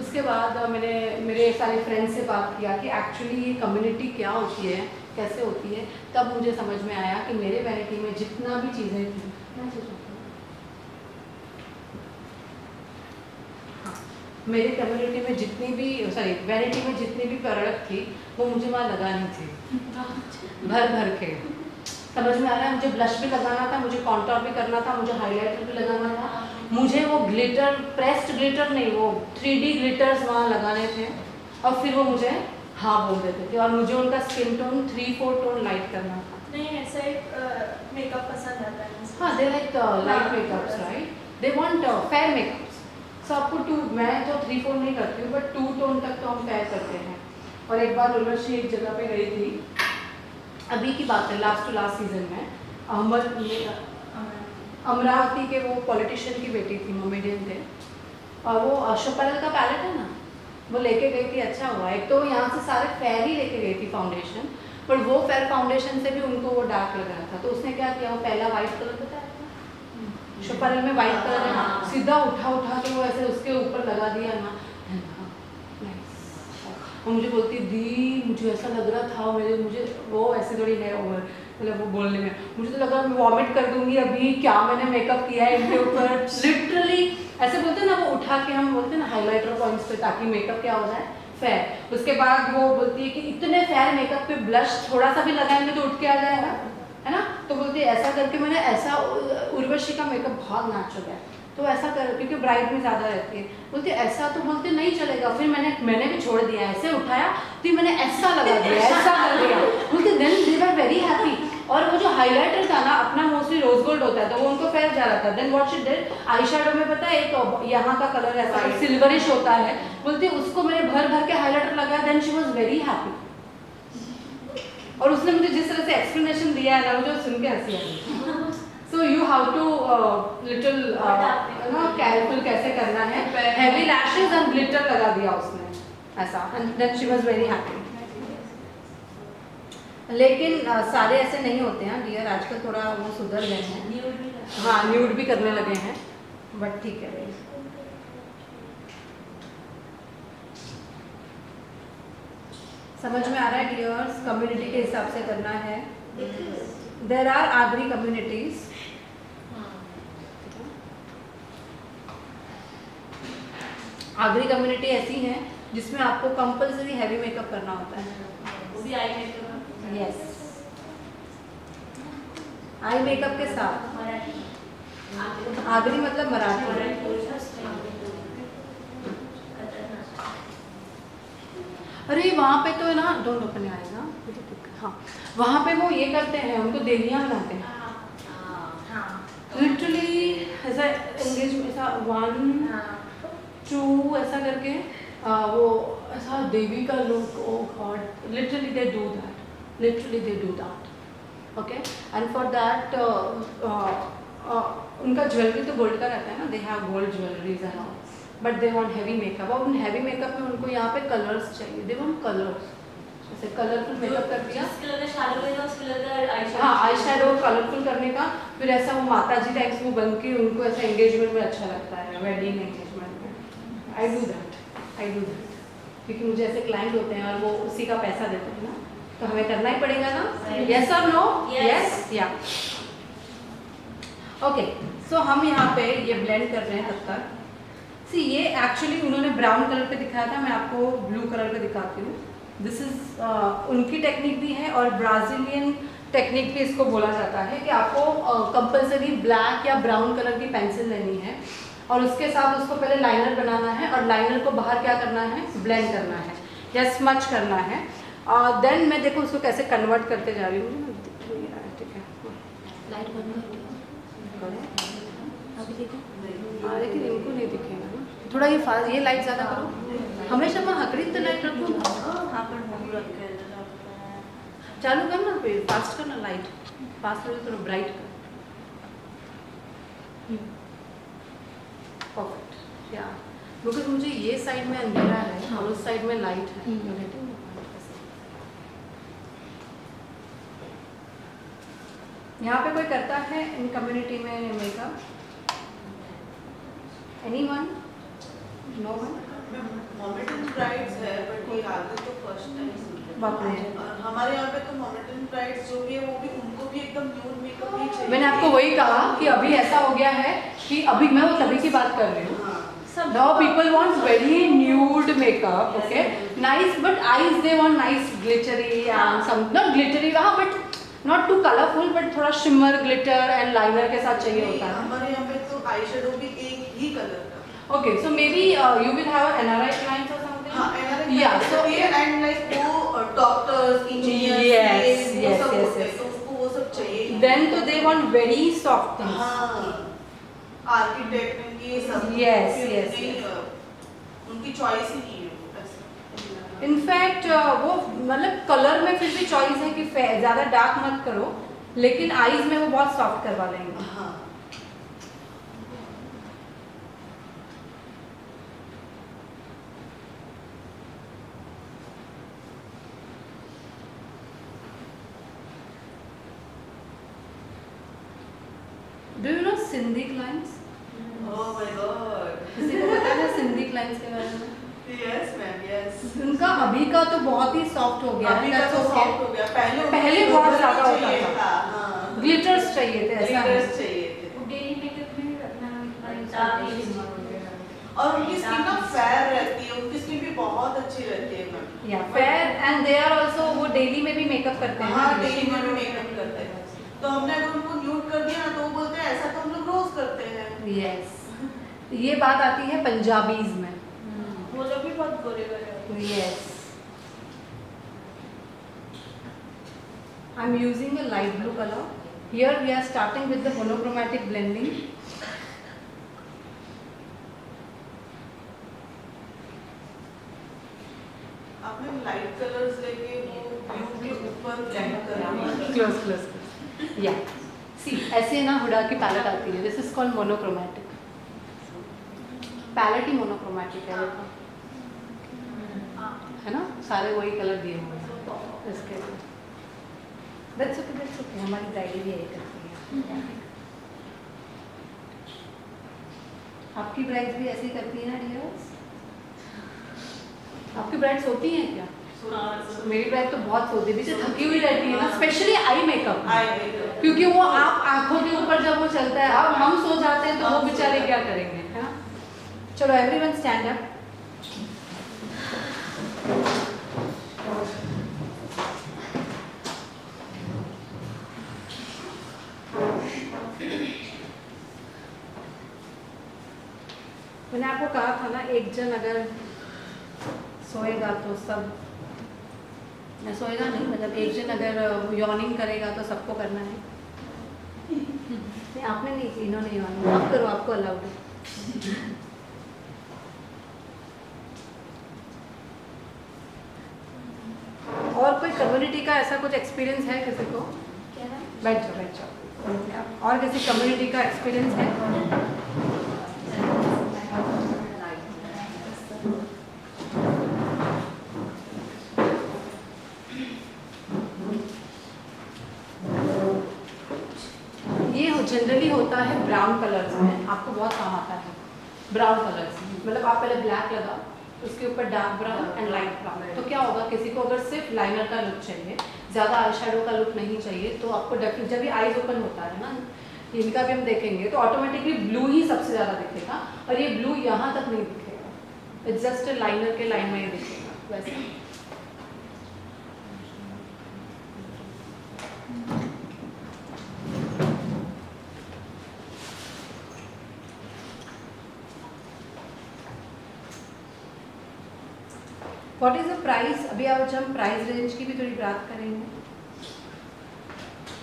उसके बाद मैंने मेरे सारे फ्रेंड्स से बात किया कि एक्चुअली ये कम्युनिटी क्या होती है, कैसे होती है। तब मुझे समझ में आया कि मेरे वैनिटी में जितना भी चीज़ें थी, मेरे कम्युनिटी में जितनी भी, सॉरी वैनिटी में जितनी भी प्रोडक्ट थी वो मुझे वहाँ लगानी थी, भर भर के। समझ में आ रहा है, मुझे ब्लश भी लगाना था, मुझे कॉन्टोर भी करना था, मुझे हाइलाइटर भी लगाना था, मुझे वो ग्लिटर, प्रेस्ड ग्लिटर नहीं, वो 3D ग्लिटर्स वहाँ लगाने थे, और फिर वो मुझे हाँ बोल देते थे, और मुझे उनका स्किन टोन 3-4 टोन लाइट करना था। नहीं ऐसा एक मेकअप पसंद आता है। हाँ, they like light makeups, right, they want fair makeups. So आपको मैं तो 3-4 नहीं करती हूँ, बट 2 टोन तक तो हम फेयर करते हैं। और एक बार उर्वशी एक जगह पे गई थी, अभी की बात है, लास्ट टू लास्ट सीजन में, अमरावती के वो पॉलिटिशियन की बेटी थी, मोमेडियन थे, और वो शोपरल का पैलेट है ना, वो लेके गई थी। अच्छा हुआ, एक तो यहाँ से सारे फेयर ही लेके गई थी फाउंडेशन, पर वो फेयर फाउंडेशन से भी उनको वो डार्क लग रहा था। तो उसने क्या किया, वो पहला वाइट कलर बताया था, शोपरल में वाइट कलर है ना, सीधा उठा के वो ऐसे उसके ऊपर लगा दिया ना। और मुझे बोलती दी, मुझे ऐसा लग रहा था, मुझे वो ऐसे थोड़ी है ओवर, मतलब वो बोलने में मुझे तो लगा मैं वॉमिट कर दूंगी अभी, क्या मैंने मेकअप किया है इनके ऊपर। लिटरली ऐसे बोलते हैं ना, वो उठा के हम बोलते हैं ना हाइलाइटर पॉइंट्स पे, ताकि मेकअप क्या हो जाए, फेयर। उसके बाद वो बोलती है कि इतने फेयर मेकअप पे ब्लश थोड़ा सा भी लगाएंगे तो उठ के आ जाएगा, है ना। तो बोलती है ऐसा करके मैंने, ऐसा उर्वशी का मेकअप बहुत नेचुरल है, तो ऐसा कर, क्योंकि ब्राइड में ज़्यादा रहती है, बोलते ऐसा, तो बोलते नहीं चलेगा। फिर मैंने भी छोड़ दिया, ऐसे उठाया तो मैंने ऐसा लगा दिया, ऐसा कर दिया, बोलते then they were very happy. और वो जो हाइलाइटर था ना, मोस्टली रोज गोल्ड होता है तो वो उनको फेयर जा रहा था। Then what she did, I shadow में पता है एक यहाँ का कलर ऐसा सिल्वरिश होता है, बोलती उसको मैंने भर भर के हाईलाइटर लगाया, then she was very happy. और उसने मुझे जिस तरह से एक्सप्लेनेशन दिया है ना, मुझे सुन के हंसी आई। So you how to little careful कैसे करना है, हैवी लैशेस एंड ग्लिटर लगा दिया उसने ऐसा, and then she was very happy. लेकिन सारे ऐसे नहीं होते हैं डियर, आजकल थोड़ा वो सुधर गए हैं, हाँ न्यूड भी करने लगे हैं, बट ठीक है। समझ में आ रहा है डियर्स, कम्युनिटी के हिसाब से करना है। There are Agri communities, Agri community ऐसी है जिसमें आपको कंपल्सरी हैवी मेकअप करना होता है। यस, आई मेकअप के साथ। आगरी मतलब मराठी। अरे वहाँ पे तो है ना, डोंट ओपन योर आईज ना, हाँ वहाँ पे वो ये करते हैं, उनको देनियाँ बनाते हैं लिटरली ऐसा एंगेज, ऐसा 1 2 ऐसा करके वो ऐसा देवी का look, oh god, literally they do that, okay. And for that उनका ज्वेलरी तो गोल्ड का रहता है ना, they have gold jewelleries and all, but they want heavy makeup. और उन हैवी मेकअप में उनको यहाँ पे कलर्स चाहिए, दे वांट कलर्स, जैसे कलरफुल मेकअप कर दिया, हाँ आई शैडो कलरफुल करने का, फिर ऐसा वो माता जी टाइप्स वो बन के उनको ऐसा एंगेजमेंट में अच्छा लगता है, वेडिंग एंगेजमेंट में। आई डू दैट क्योंकि मुझे ऐसे क्लाइंट होते हैं और वो उसी का पैसा देते हैं ना, तो हमें करना ही पड़ेगा ना। यस और नो? यस या ओके। सो हम यहाँ पे ये ब्लेंड कर रहे हैं तब तक। सी ये एक्चुअली उन्होंने ब्राउन कलर पे दिखाया था, मैं आपको ब्लू कलर पे दिखाती हूँ। दिस इज उनकी टेक्निक भी है और ब्राज़ीलियन टेक्निक भी इसको बोला जाता है कि आपको कंपलसरी ब्लैक या ब्राउन कलर की पेंसिल लेनी है और उसके साथ उसको पहले लाइनर बनाना है और लाइनर को बाहर क्या करना है, ब्लेंड करना है या स्मच करना है। देन मैं देखो उसको कैसे कन्वर्ट करते जा रही हूँ, ठीक है। लाइट बंद करो, अभी देखो, हाँ लेकिन इनको नहीं दिखेगा ना, थोड़ा ये फास्ट, ये लाइट ज़्यादा करो, हमेशा मैं हकड़ीत लाइट रखूँ, चालू कर ना, फिर फास्ट करना, लाइट फास्ट करो, थोड़ा ब्राइट कर, परफेक्ट या, बिकॉज मुझे ये साइड में अंधेरा है और उस साइड में लाइट है। यहाँ पे कोई करता है इन कम्युनिटी में makeup? Anyone? No one? Mohammedan brides है बट ये आगे तो फर्स्ट टाइम सुनते हैं। हमारे यहाँ पे तो मोमेडन ब्राइड्स जो भी है वो भी उनको भी एकदम न्यूड मेकअप ही चाहिए। मैंने आपको वही कहा कि अभी ऐसा हो गया है कि अभी मैं वो तभी की बात कर रही हूँ। Now people want very nude makeup, okay? Nice, but eyes they want nice glittery and some not glittery, हाँ but not too colorful, but थोड़ा shimmer, glitter and liner के साथ चाहिए होता है। हमारे यहाँ पे तो आई शेडो भी एक ही कलर का। Okay, so maybe you will have NRI clients or something. हाँ, NRI yeah, so and like वो doctors, engineers, yes, वो yes, सब yes, होते हैं, yes. तो उसको वो सब चाहिए। Then तो they want very soft things. हाँ, आर्किटेक्ट इनकी सब Yes, yes, उनकी चॉइस ही नहीं है। इनफैक्ट वो मतलब कलर में फिर भी चॉइस है कि ज़्यादा डार्क मत करो, लेकिन आईज में वो बहुत सॉफ्ट करवा लेंगे। हाँ। Do you know Sindhi clients? Oh my God. किसी को पता है सिंधी क्लाइंट्स के बारे में? Yes ma'am, yes. उनका अभी का तो बहुत ही सॉफ्ट हो गया है। अभी का तो सॉफ्ट हो गया। पहले बहुत ज़्यादा होता था। हाँ। ग्लिटर्स चाहिए थे, ऐसा है। ग्लिटर्स चाहिए थे। डेली मेकअप में रखना और उनकी स्किन ना फेयर रहती है, उनकी स्किन भी बहुत अच्छी रहती है मैम। या fair and they are also वो डेली में भी मेकअप करते हैं। हाँ, डेली में भी मेकअप करते हैं। तो हमने अगर उनको न्यूड कर दिया ना तो वो बोलते हैं ऐसा तो हम लोग रोज करते हैं। यस, ये बात आती है पंजाबीज में। वो लोग भी बहुत गोरे गोरे होते हैं। Yes, I am using a light blue colour Here we are starting with the monochromatic blending. आपने लाइट कलर्स लेके वो ब्लू के ऊपर ब्लेंड कर दिया। Close. Yeah. See, ऐसे ना हुडा की पैलेट आती है. This is called monochromatic. Palette ही मोनोक्रोमैटिक है, देखो, है ना, सारे वही कलर दिए हुए हैं इसके लिए. That's okay. हमारी ब्राइड भी यही करती है. आपकी ब्राइड भी ऐसे ही करती है ना डियर्स? आपकी ब्राइड्स होती हैं क्या? मेरी ब्राइड तो बहुत सोती है, थकी हुई रहती है ना, स्पेशली आई मेकअप, क्योंकि वो आप आंखों के ऊपर जब वो चलता है, अब हम सो जाते हैं तो वो बेचारे क्या करेंगे, है ना. चलो एवरीवन स्टैंड अप. मैंने आपको कहा था ना, एक जन अगर सोएगा तो सब, सोएगा नहीं, मतलब एक जन अगर यॉर्निंग करेगा तो सबको करना है. नहीं, आपने नहीं की, इन्होंने यॉर्निंग, आप करो, आपको अलाउड है. और कोई कम्युनिटी का ऐसा कुछ एक्सपीरियंस है किसी को? बैठ जाओ. और किसी कम्युनिटी का एक्सपीरियंस है? जनरली होता है ब्राउन कलर्स में, आपको बहुत काम आता है ब्राउन कलर्स. मतलब आप पहले ब्लैक लगा, उसके ऊपर dark brown and light brown. तो क्या होगा, किसी को अगर सिर्फ लाइनर का लुक चाहिए, ज़्यादा आई शेडो का लुक नहीं चाहिए, तो आपको डेफिनेटली जब ये आईज ओपन होता है ना, इनका भी हम देखेंगे तो ऑटोमेटिकली ब्लू ही सबसे ज़्यादा दिखेगा, और ये ब्लू यहाँ तक नहीं दिखेगा, इट्स जस्ट लाइनर के लाइन में ही दिखेगा वैसे. What is the price? अभी आज हम प्राइस रेंज की भी थोड़ी बात करेंगे.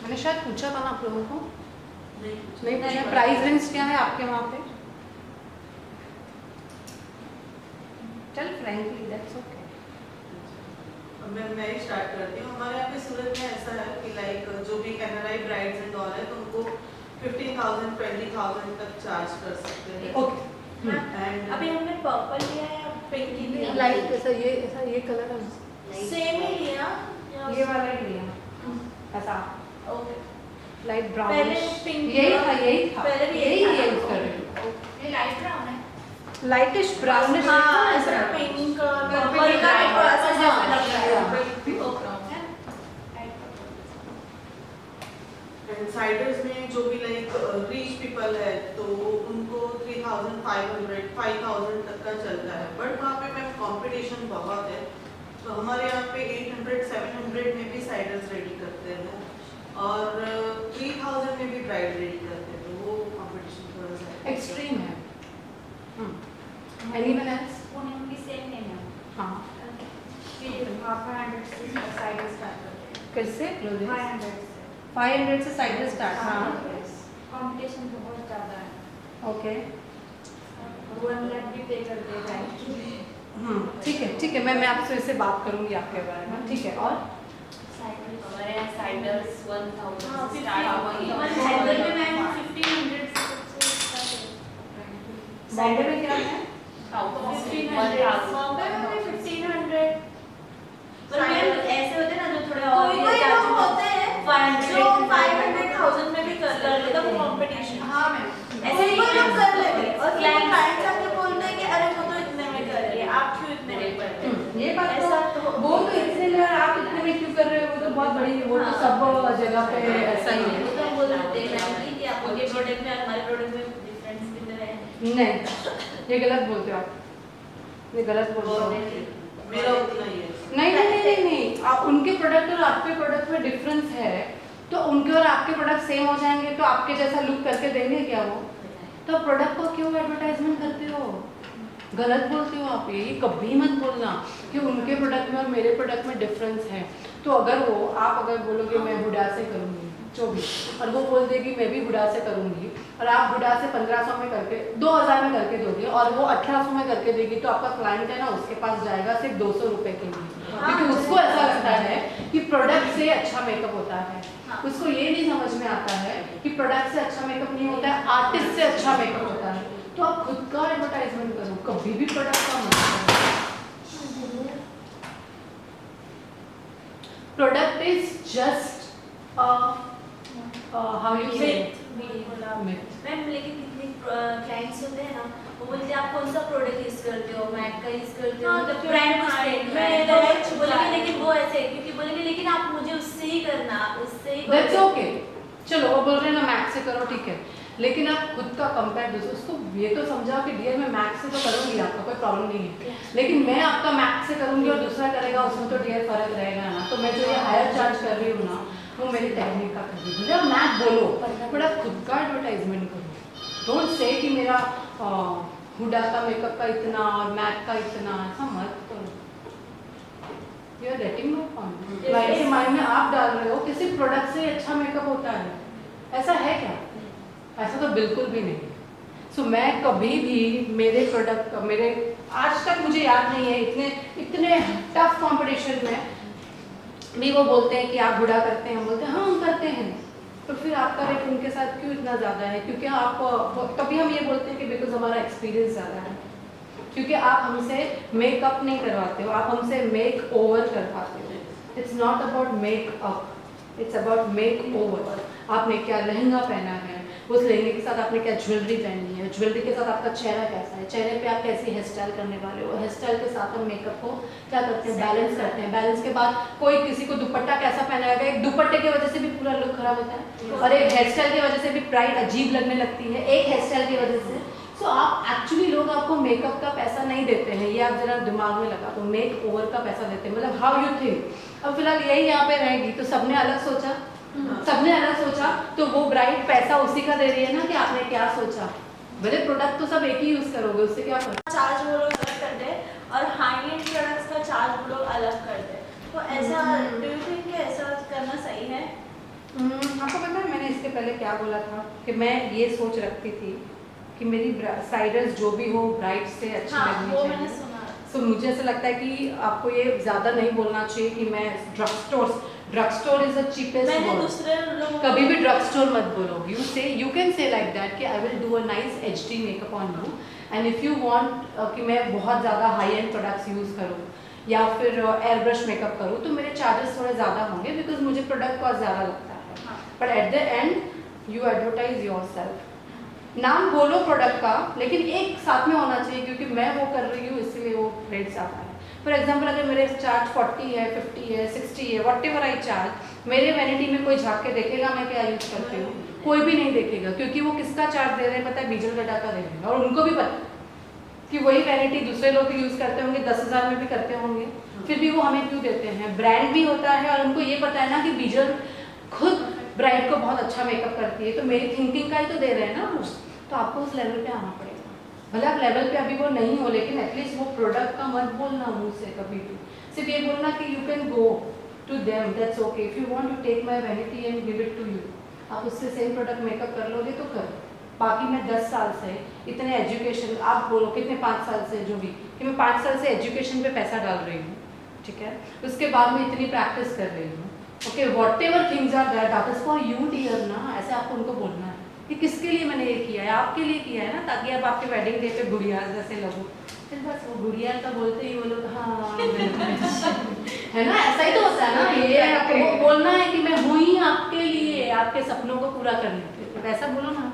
मैंने शायद पूछा था ना आप लोगों को, नहीं पूछा. प्राइस रेंज क्या है आपके वहाँ पे? चल फ्रैंकली दैट्स ओके. मैं स्टार्ट करती हूँ. हमारे यहाँ पे सूरत में ऐसा है कि लाइक जो भी एनआरआई ब्राइड्स एंड ऑल है, तो उनको 15,000 20,000 तक चार्ज कर सकते हैं. ओके. एंड अभी हमने पर्पल लिया है या पिंक ही लिया? लाइट ऐसा ये कलर है, सेम ही लिया, ये वाला ही लिया ऐसा ओके. Light brown. पहले पिंक यही था पहले भी यही था. यूज कर रही हूँ. ये लाइट ब्राउन है, लाइटिश ब्राउनिश. हाँ, ऐसा पिंक पर्पल का थोड़ा सा जैसा लग रहा है. साइडर्स में जो भी लाइक रिच पीपल है, तो उनको 3,500 5,000 तक का चलता है. बट वहाँ पे मैम कंपटीशन बहुत है, तो हमारे यहाँ पे 800 700 में भी साइडर्स रेडी करते हैं, और 3,000 में भी ब्राइड रेडी करते हैं, तो वो कंपटीशन थोड़ा सा एक्सट्रीम है. Anyone else? पुणे में भी सेम नेम है. हाँ. फिर 500 से साइड स्टार्ट करते हैं. कैसे? 500 से 500 से साइड स्टार्ट. हाँ. कंपटीशन तो बहुत ज़्यादा है. ओके. 1 लाख भी पे करते हैं. ठीक है. मैं आपसे इससे बात करूंगी आपके बारे में. ठीक है. और हमारे यहाँ साइडर्स 1,000 हाँ, से स्टार्ट हुई है. हैंडल में मैम 1,500 से स्टार्ट है. बॉम्बे में क्या है? 1,500 बॉम्बे में भी 1,500. पर मैम ऐसे होते हैं ना जो थोड़े और कोई लोग होते हैं 500 जो 500,000 में भी कर लेते लेते वो हैं. कंपटीशन. हाँ मैम, ऐसे कोई ही लोग कर लेते हैं, और Clients- क्लाइंट्स आके बोलते हैं कि अरे वो तो इतने में कर रही है, आप क्यों इतने में कर रहे हैं? ये बात ऐसा तो तो वो तो इतने ले आप इतने में क्यों कर रहे हो, वो तो बहुत बड़ी, वो तो सब जगह पे ऐसा ही है. वो तो हम बोल देते हैं कि आप उनके प्रोडक्ट में और हमारे प्रोडक्ट में डिफरेंस कितना है. नहीं, ये गलत बोलते हो आप. ये गलत बोलते हो. मेरा उतना ही है. नहीं. आप उनके प्रोडक्ट और आपके प्रोडक्ट में डिफरेंस है, तो उनके और आपके प्रोडक्ट सेम हो जाएंगे, तो आपके जैसा लुक करके देंगे क्या वो? तो प्रोडक्ट को क्यों एडवर्टाइजमेंट करते हो? गलत बोलते हो आप. ये कभी मत बोलना कि उनके प्रोडक्ट में और मेरे प्रोडक्ट में डिफरेंस है. तो अगर आप अगर बोलोगे मैं हुडा से करूँगी, जो भी, और वो बोल देगी मैं भी हुडा से करूँगी, और आप हुडा से 1500 में करके 2000 में करके दोगे और वो 1800 में करके देगी, तो आपका क्लाइंट है ना उसके पास जाएगा सिर्फ 200 रुपये के लिए, क्योंकि उसको ऐसा लगता है कि प्रोडक्ट से अच्छा मेकअप होता है। उसको ये नहीं समझ में आता है कि प्रोडक्ट से अच्छा मेकअप नहीं होता है, आर्टिस्ट से अच्छा मेकअप होता है। तो आप खुद का एडवर्टाइजमेंट करो, कभी भी प्रोडक्ट का मत करो। Product is just how you से मैम, लेकिन कितने क्लाइंट्स होते हैं ना, वो बोलते हैं आप कौन सा प्रोडक्ट यूज करते हो, मैक का यूज करते हो, मतलब ब्रांड बोलेंगे, लेकिन वो ऐसे क्योंकि बोलेंगे लेकिन आप मुझे उससे ही करना, उससे ही दैट्स ओके, चलो वो बोल रहे हैं ना मैक से करो, ठीक है, लेकिन आप खुद का कंपेयर दो, उसको ये तो समझाओ कि डियर मैं मैक से तो करूँगी, आपका कोई प्रॉब्लम नहीं है, लेकिन मैं आपका मैक से करूँगी और दूसरा करेगा, उसमें तो डियर फर्क रहेगा ना। तो मैं जो ये हायर चार्ज कर रही हूँ ना, वो मेरी टेक्निक का कर रही हूँ। मैक बोलो बट आप खुद का एडवर्टाइजमेंट करो, डोंट से कि मेरा हुडा का मेकअप का इतना और मैक का इतना, ऐसा मत करो। You are getting my point, client के माइंड में आप डाल रहे हो किसी प्रोडक्ट से अच्छा मेकअप होता है, ऐसा है क्या? ऐसा तो बिल्कुल भी नहीं। सो मैं कभी भी मेरे प्रोडक्ट मेरे आज तक मुझे याद नहीं है इतने टफ कंपटीशन में भी वो बोलते हैं कि आप हुडा करते हैं, हम बोलते हैं हाँ हम करते हैं, तो फिर आपका रेट उनके साथ क्यों इतना ज़्यादा है? क्योंकि आप कभी हम ये बोलते हैं कि बिकॉज हमारा एक्सपीरियंस ज़्यादा है, क्योंकि आप हमसे मेकअप नहीं करवाते हो, आप हमसे मेक ओवर करवाते हो। It's not about makeup, it's about make over. आपने क्या लहंगा पहना है, उस लहंगे के साथ आपने क्या ज्वेलरी पहनी है, ज्वेलरी के साथ आपका चेहरा कैसा है, चेहरे पे आप कैसी हेयर स्टाइल करने वाले हो, हेयर स्टाइल के साथ हम मेकअप को क्या करते हैं, बैलेंस करते हैं। बैलेंस के बाद कोई किसी को दुपट्टा कैसा पहनाएगा, एक दुपट्टे की वजह से भी पूरा लुक खराब होता है, और एक हेयर स्टाइल की वजह से भी ब्राइट अजीब लगने लगती है, एक हेयर स्टाइल की वजह से। सो आप एक्चुअली लोग आपको मेकअप का पैसा नहीं देते हैं, ये आप जरा दिमाग में लगा तो मेक ओवर का पैसा देते हैं, मतलब हाउ यू थिंक। अब फिलहाल यही यहाँ पे रहेगी, तो सबने अलग सोचा, सबने अलग सोचा, तो वो ब्राइट पैसा उसी का दे रही है ना कि आपने क्या सोचा। भले प्रोडक्ट तो सब एक ही यूज करोगे, उससे क्या फर्क। चार्ज वो लोग अलग करते हैं और हाई एंड प्रोडक्ट्स का चार्ज वो लोग अलग करते हैं, तो ऐसा डू यू थिंक कि ऐसा करना सही है? आपको पता है मैंने इसके पहले क्या बोला था, कि मैं ये सोच रखती थी कि मेरी साइडर्स जो भी हो ब्राइट से अच्छी लगनी वो चाहिए। मैंने सुना। तो मुझे ऐसा लगता है कि आपको ये ज़्यादा नहीं बोलना चाहिए कि मैं drug store is the cheapest मैंने वर्ड। दूसरे लोगों कभी भी ड्रग स्टोर मत बोलो, you can say like that कि I will do a nice HD makeup on you, and if you want कि मैं बहुत ज़्यादा हाई एंड प्रोडक्ट्स यूज़ करूँ या फिर एयर ब्रश मेकअप करूँ, तो मेरे चार्जेस थोड़े ज़्यादा होंगे बिकॉज मुझे प्रोडक्ट कॉस्ट ज़्यादा लगता है। But at the end you advertise your self, नाम बोलो प्रोडक्ट का, लेकिन एक साथ में होना चाहिए, क्योंकि मैं वो कर रही हूँ इसलिए वो रेट ज़्यादा है। फॉर एग्जाम्पल अगर मेरे चार्ज 40 है, 50 है, 60 है, वट एवर आई चार्ज, मेरे वैनिटी में कोई झाँक के देखेगा मैं क्या यूज़ करती हूँ? कोई भी नहीं देखेगा, क्योंकि वो किसका चार्ज दे रहे हैं पता है, बीजल गड्ढा का दे रहे हैं, और उनको भी पता कि वही वैनिटी दूसरे लोग यूज़ करते होंगे, 10,000 में भी करते होंगे, फिर भी वो हमें क्यों देते हैं? ब्रांड भी होता है और उनको ये पता है ना कि बीजल खुद ब्राइड को बहुत अच्छा मेकअप करती है, तो मेरी थिंकिंग का ही तो दे रहे हैं ना वो, तो आपको उस लेवल पे आना पड़ेगा। भले आप लेवल पे अभी वो नहीं हो, लेकिन एटलीस्ट वो प्रोडक्ट का मत बोलना मुँह से कभी भी, सिर्फ ये बोलना कि you can go to them, that's okay, if you want to take my vanity and give it to you, आप उससे सेम प्रोडक्ट मेकअप कर लोगे तो करो। बाकी मैं 10 साल से इतने एजुकेशन, आप बोलो कितने 5 साल से, जो भी कि मैं 5 साल से एजुकेशन पे पैसा डाल रही हूँ, ठीक है, उसके बाद मैं इतनी प्रैक्टिस कर रही हूँ, okay, whatever things are that that is for you dear ना, ऐसे आपको उनको बोलना है कि किसके लिए मैंने ये किया है, आपके लिए किया है ना, ताकि आप आपके वेडिंग डे पे गुड़िया जैसे लगो, फिर बस वो गुड़िया का बोलते ही वो लोग हाँ है ना, ऐसा ही तो होता है ना, ये आपको बोलना है कि मैं हुई आपके लिए, आपके सपनों को पूरा करने के लिए, वैसा बोलो ना।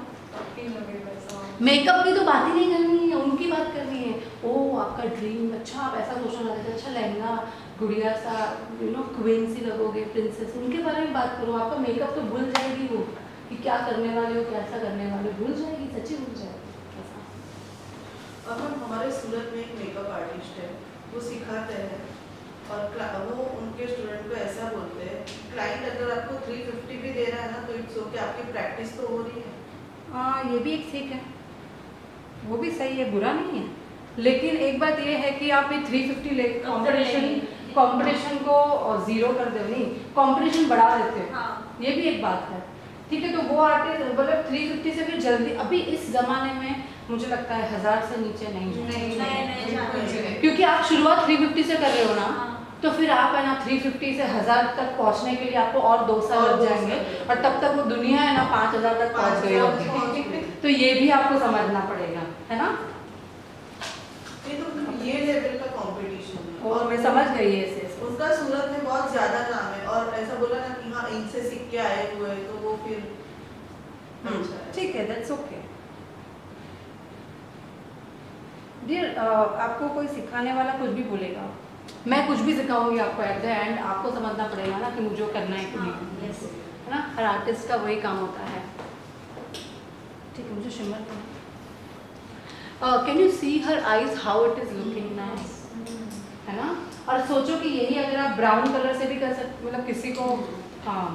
मेकअप की तो बात ही नहीं करनी है, उनकी बात करनी है। ओ आपका ड्रीम, अच्छा आप ऐसा सोचना लगता है, अच्छा लहंगा गुड़िया सा, यू नो क्वीन सी लगोगे, प्रिंसेस, उनके बारे में बात करो। आपका मेकअप तो भूल जाएगी वो कि क्या करने वाले हो, कैसा करने वाले हो, भूल जाएगी, सच्ची भूल जाएगी। अब हम हमारे सूरत में एक मेकअप आर्टिस्ट है, वो सिखाते हैं और वो उनके स्टूडेंट को ऐसा बोलते हैं, क्लाइंट अगर आपको 350 भी दे रहा है ना तो इट्स ओके, आपकी प्रैक्टिस तो हो रही है। हाँ ये भी एक सीख है, वो भी सही है, बुरा नहीं है, लेकिन एक बात ये है कि आप ये 350 ले कॉम्पिटिशन कंपटीशन को जीरो कर दो, नहीं कंपटीशन बढ़ा देते हो, हाँ ये भी एक बात है। ठीक है, तो वो आर्टिस्ट मतलब 350 से फिर जल्दी, अभी इस जमाने में मुझे लगता है 1000 से नीचे नहीं जाए। क्योंकि आप शुरुआत 350 से कर रहे हो ना, तो फिर आप है ना 350 से 1000 तक पहुंचने के लिए आपको और 2 साल लग जाएंगे, और तब तक वो दुनिया है ना 5000 तक पहुंच गई होगी। तो ये भी आपको समझना पड़ेगा, है ना। ये लेवल का कंपटीशन है और मैं समझ गई है इसे। उसका सूरत में बहुत ज्यादा नाम है, और ऐसा बोला ना कि हाँ इनसे सीख के आए हुए हैं, तो वो फिर अच्छा है। ठीक है, दैट्स ओके। डियर, आपको कोई सिखाने वाला कुछ भी बोलेगा, मैं कुछ भी सिखाऊंगी आपको, एट द एंड आपको समझना पड़ेगा ना कि मुझे करना है कि नहीं, है ना। हर आर्टिस्ट का वही काम होता है। ठीक है, मुझे शिमर करना। Can you see her eyes how it is looking nice, है ना। और सोचो कि यही अगर आप ब्राउन कलर से भी कर सकते, मतलब किसी को, हाँ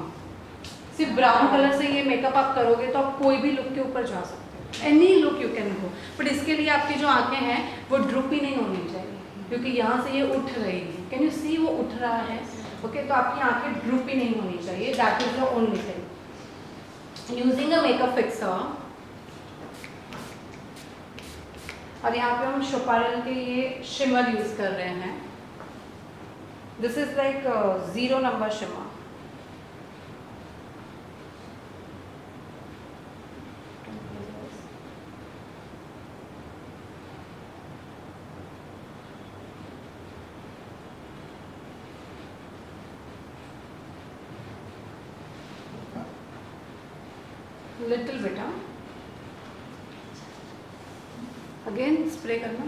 सिर्फ ब्राउन कलर से ये मेकअप आप करोगे तो आप कोई भी लुक के ऊपर जा सकते हो, any look you can go. But इसके लिए आपकी जो आंखें हैं वो ड्रूप ही नहीं होनी चाहिए, क्योंकि यहाँ से ये उठ रही है, कैन यू सी वो उठ रहा है, ओके। तो आपकी आंखें ड्रूप ही नहीं होनी चाहिए, that is the only thing. Using a makeup fixer, और यहाँ पे हम शोपारल के ये शिमर यूज कर रहे हैं। This is like 0 number shimmer. Little bit, again spray करना।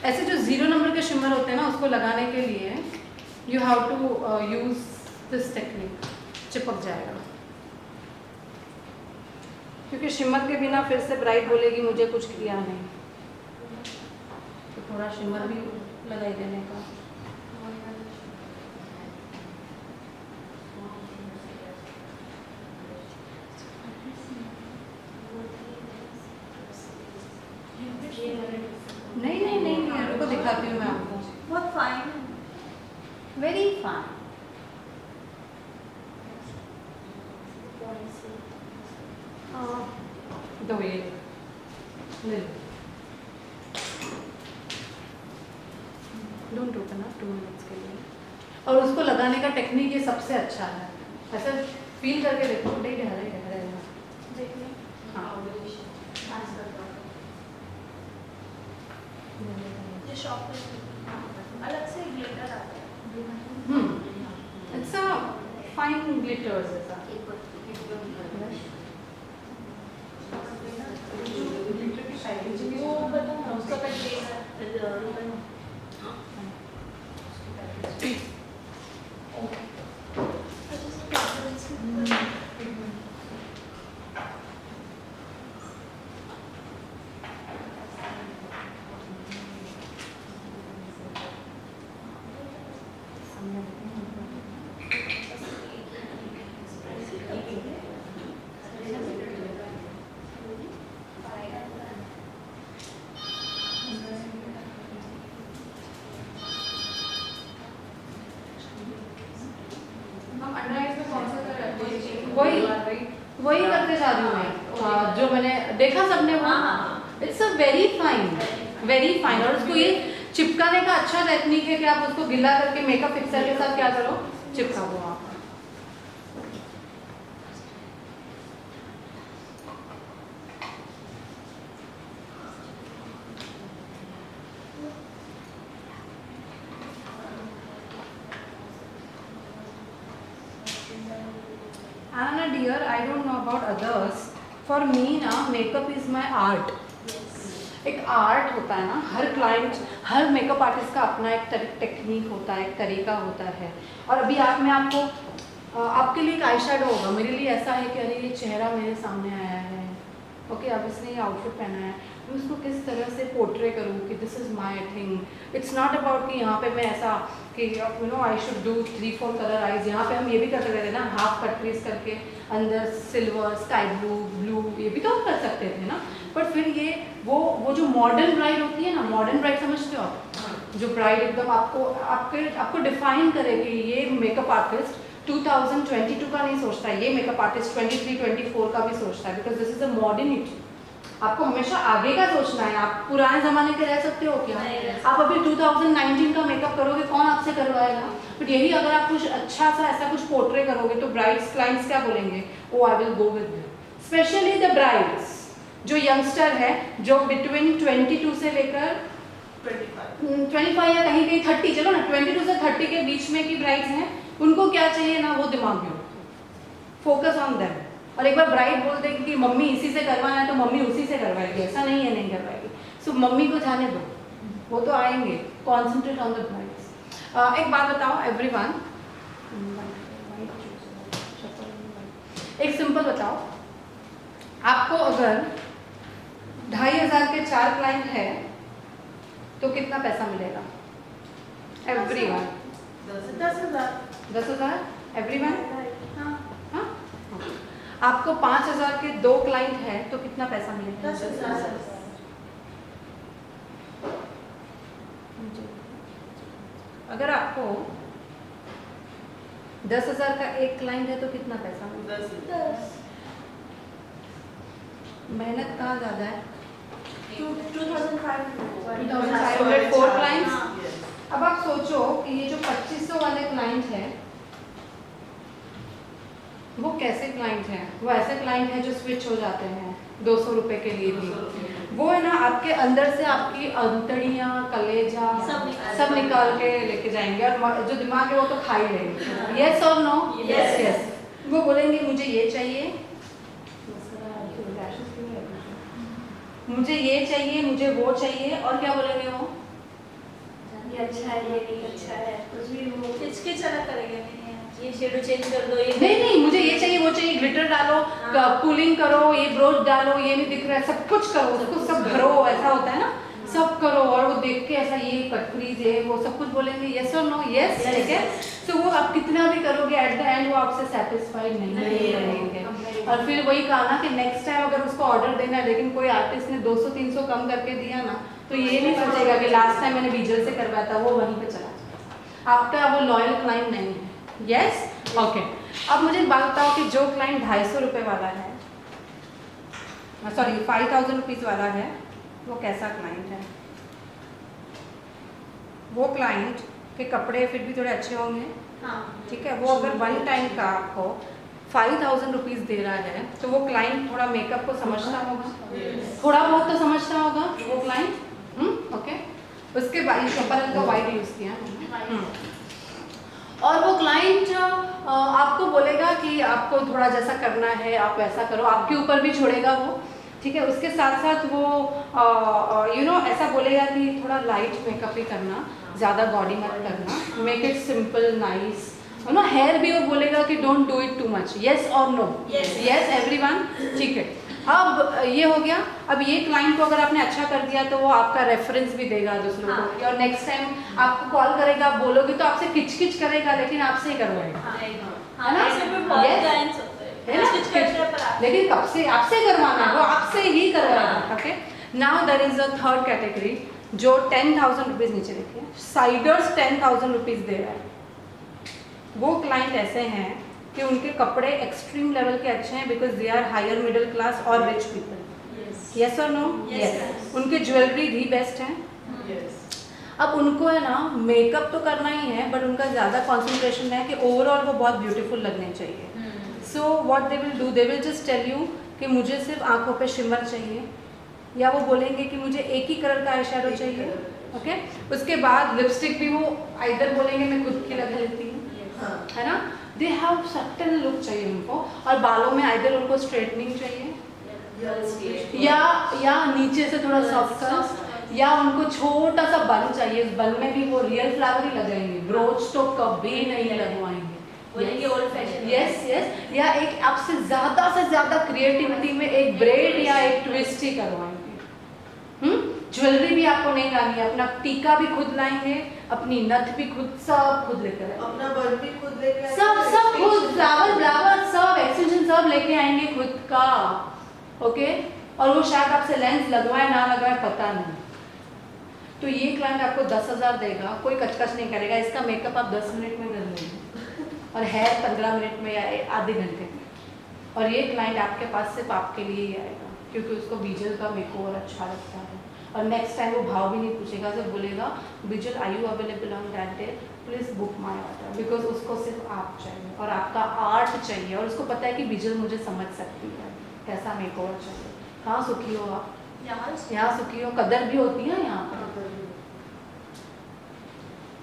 ऐसे जो 0 नंबर के शिमर होते हैं ना, उसको लगाने के लिए you have to use this technique, चिपक जाएगा। क्योंकि शिमर के बिना फिर से ब्राइट बोलेगी मुझे कुछ किया नहीं, तो थोड़ा शिमर भी लगाई देने का। नहीं, रुको दिखाती हूँ मैं आपको। बहुत फाइन, वेरी फाइन। दो ये ले लो, डोंट ओपन अप 2 मिनट्स के लिए। और उसको लगाने का टेक्निक ये सबसे अच्छा है, ऐसा फील करके देखो, नहीं ढह रहेगा। देखिए हाँ, ये शॉप पे अलग से ग्लिटर आता है। इट्स अ फाइन ग्लिटर्स ऐसा। वो बताओ ना, उसका पैकेज वही करते जा रही हूँ मैं, जो मैंने देखा सबने वो। It's a very fine. और उसको ये चिपकाने का अच्छा टेक्निक है कि आप उसको गिला करके मेकअप फिक्सर के साथ क्या करो, चिपका दो आप। Anna dear, I don't know about others. For me ना मेकअप इज माई आर्ट। एक आर्ट होता है ना, हर क्लाइंट, हर मेकअप आर्टिस्ट का अपना एक टेक्निक होता है, एक तरीका होता है। और अभी मैं आपको आपके लिए एक आई शेडो होगा, मेरे लिए ऐसा है कि अरे ये चेहरा मेरे सामने आया है, ओके, अब इसने ये आउटफिट पहना है, मैं उसको किस तरह से पोर्ट्रे करूँ कि this is my thing. It's not about कि यहाँ पे मैं ऐसा कि you know I should do 3-4 colour eyes. यहाँ पे हम ये भी कर सकते थे ना, हाफ कट क्रीज करके अंदर सिल्वर, स्काई ब्लू, ये भी तो हम कर सकते थे ना। बट फिर ये वो जो मॉडर्न ब्राइड होती है ना, मॉडर्न ब्राइड समझते हो आप, जो ब्राइड एकदम आपको डिफाइन करे कि ये मेकअप आर्टिस्ट 2022 का नहीं सोचता है, ये मेकअप आर्टिस्ट 23-24 का भी सोचता है, because this is a modernity. आपको हमेशा आगे का सोचना है। आप पुराने ज़माने के रह सकते हो क्या? आप अभी 2019 का मेकअप करोगे, कौन आपसे करवाएगा? बट यही अगर आप कुछ अच्छा सा ऐसा कुछ पोर्ट्रे करोगे तो ब्राइड्स क्लाइंट्स क्या बोलेंगे? Oh I will go with you. Specially the brides जो यंगस्टर है, जो बिटवीन 22 से लेकर 25 या कहीं कहीं 30, चलो ना 22 से 30 के बीच में की ब्राइड्स हैं, उनको क्या चाहिए ना, वो दिमाग में फोकस ऑन देम। और एक बार ब्राइड बोल देगी कि मम्मी इसी से करवाना है तो मम्मी उसी से करवाएगी, ऐसा नहीं है नहीं करवाएगी। सो मम्मी को जाने दो, वो तो आएंगे। Concentrate on the brides. एक बात बताओ एवरीवन, एक सिंपल बताओ, आपको अगर 2500 के 4 क्लाइंट है तो कितना पैसा मिलेगा? Everyone 10,000 everyone. हाँ, आपको 5,000 के 2 क्लाइंट है तो कितना पैसा मिलेगा? 10,000। अगर आपको 10,000 का 1 क्लाइंट है तो कितना पैसा मिलेगा? 10। मेहनत कहाँ ज़्यादा है? 2,500 4 क्लाइंट्स। अब आप सोचो कि ये जो 2500 वाले क्लाइंट हैं वो कैसे क्लाइंट हैं? वो ऐसे क्लाइंट हैं जो स्विच हो जाते हैं 200 रुपए के लिए भी। वो है ना आपके अंदर से आपकी अंतड़ियाँ, कलेजा सब निकाल के लेके जाएंगे, और जो दिमाग है वो तो खा ही लेंगे। यस और नो? Yes. यस। वो बोलेंगे मुझे ये चाहिए, मुझे ये चाहिए, मुझे वो चाहिए, और क्या बोलेंगे वो? ये अच्छा है, ये नहीं अच्छा है, कुछ भी वो किचकिचाना करेंगे नहीं। ये शेडो चेंज कर दो, ये नहीं मुझे ये चाहिए वो चाहिए, ग्लिटर डालो, कूलिंग करो, ये ब्रोच डालो, ये नहीं दिख रहा है, सब कुछ करो, उसको सब भरो, ऐसा होता है ना, सब करो। और वो देख के ऐसा ये कटरीज है वो सब कुछ बोलेंगे यस और नो? यस, ठीक है। तो वो आप कितना भी करोगे एट द एंड वो आपसे सेटिस्फाइड नहीं रहेंगे। और फिर वही कहा ना कि नेक्स्ट टाइम अगर उसको ऑर्डर देना है, लेकिन कोई आर्टिस्ट ने 200-300 कम करके दिया ना, तो ये नहीं सोचेगा कि लास्ट टाइम मैंने बीजल से करवाया था, वो वहीं पे चला जाएगा। आपका वो लॉयल क्लाइंट नहीं है। Yes, okay. अब मुझे बात बताओ कि जो क्लाइंट 250 रुपये वाला है, सॉरी 5000 रुपीज़ वाला है, वो कैसा क्लाइंट है? वो क्लाइंट के कपड़े फिर भी थोड़े अच्छे होंगे, ठीक है। वो अगर 1 टाइम का आपको 5000 रुपीज़ दे रहा है तो वो क्लाइंट थोड़ा मेकअप को समझता होगा, थोड़ा बहुत तो समझता होगा वो क्लाइंट। ओके। उसके बाद कपल का वाइट यूज़ किया, और वो क्लाइंट आपको बोलेगा कि आपको थोड़ा जैसा करना है आप वैसा करो, आपके ऊपर भी छोड़ेगा वो, ठीक है। उसके साथ साथ वो ऐसा बोलेगा कि थोड़ा लाइट मेकअप ही करना, ज़्यादा बॉडी मत करना, मेक इट सिंपल नाइस, है ना। हेयर भी वो बोलेगा कि don't do it too much. Yes और नो? यस एवरीवन, ठीक है। अब ये हो गया। अब ये क्लाइंट को अगर आपने अच्छा कर दिया तो वो आपका रेफरेंस भी देगा दूसरों को, और नेक्स्ट टाइम आपको कॉल करेगा, आप बोलोगे तो आपसे किचकिच करेगा, लेकिन आपसे ही करवाएगा, है ना। लेकिन कब से आपसे करवाना है, वो आपसे ही करवाएगा। Okay. Now there is a third category जो 10,000 रुपीज़, नीचे देखिए, साइडर्स 10,000 रुपीज़ दे रहा है। वो क्लाइंट ऐसे हैं कि उनके कपड़े एक्सट्रीम लेवल के अच्छे हैं, because they are higher middle class और रिच पीपल। यस और नो? यस। उनके ज्वेलरी भी बेस्ट है। अब उनको है ना मेकअप तो करना ही है, बट उनका ज़्यादा कॉन्सेंट्रेशन है कि ओवरऑल वो बहुत ब्यूटीफुल लगने चाहिए। So what they will do, they will just tell you कि मुझे सिर्फ आंखों पे शिमर चाहिए, या वो बोलेंगे कि मुझे एक ही कलर का आई शैडो चाहिए। ओके। उसके बाद लिपस्टिक भी वो आइदर बोलेंगे मैं खुद की लगा लेती हूँ, है ना। दे हैव सर्टेन लुक चाहिए उनको, और बालों में आइदर उनको स्ट्रेटनिंग चाहिए या नीचे से थोड़ा सॉफ्ट कर्ल्स, या उनको छोटा सा बन चाहिए। उस बन में भी वो रियल फ्लावर ही लगाएंगे, ब्रोच तो कभी नहीं लगवाएंगे। Old fashion. Yes yes. या एक आपसे से ज़्यादा क्रिएटिविटी में एक ब्रेड या एक ट्विस्ट ही करवाएंगे। ज्वेलरी भी आपको नहीं लानी है, अपना टीका भी खुद लाएंगे, अपनी नथ भी खुद, सब खुद लेकर आएंगे, अपना बर्ड भी खुद लेके सब खुद, फ्लावर सब एक्सटेंशन सब लेके आएंगे खुद का। ओके। और वो शायद आपसे लेंस लगवाए ना लगवाए पता नहीं। तो ये क्लाइंट आपको 10,000 देगा, कोई कचकच नहीं करेगा, इसका मेकअप आप 10 मिनट में कर लेंगे और हेयर 15 मिनट में या आधे घंटे में। और ये क्लाइंट आपके पास सिर्फ आपके लिए ही आएगा क्योंकि उसको बीजल का मेकओवर अच्छा लगता है। और नेक्स्ट टाइम वो भाव भी नहीं पूछेगा, सिर्फ बोलेगा Bijal I you available on that day, please book my order, because उसको सिर्फ आप चाहिए और आपका आर्ट चाहिए और उसको पता है कि बीजल मुझे समझ सकती है कैसा मेकओवर चाहिए। कहाँ सुखी हो आप? यहाँ सुखी हो, कदर भी होती है यहाँ पर।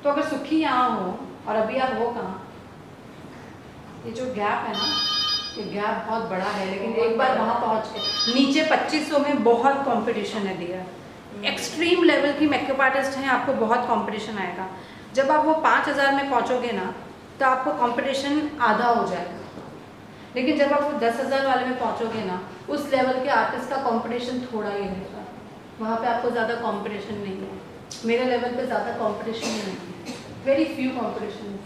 तो अगर सुखी यहाँ हो और अभी आप हो कहाँ, ये जो गैप है ना, ये गैप बहुत बड़ा है, लेकिन एक बार वहाँ पहुँच के नीचे 2500 में बहुत कंपटीशन है दिया, एक्सट्रीम लेवल की मेकअप आर्टिस्ट हैं, आपको बहुत कंपटीशन आएगा। जब आप वो 5000 में पहुँचोगे ना तो आपको कंपटीशन आधा हो जाएगा, लेकिन जब आप वो 10,000 वाले में पहुँचोगे ना, उस लेवल के आर्टिस्ट का कंपटीशन थोड़ा ही रहेगा, वहाँ पे आपको ज़्यादा कंपटीशन नहीं है। मेरे लेवल पे ज़्यादा कंपटीशन नहीं है, very few competition.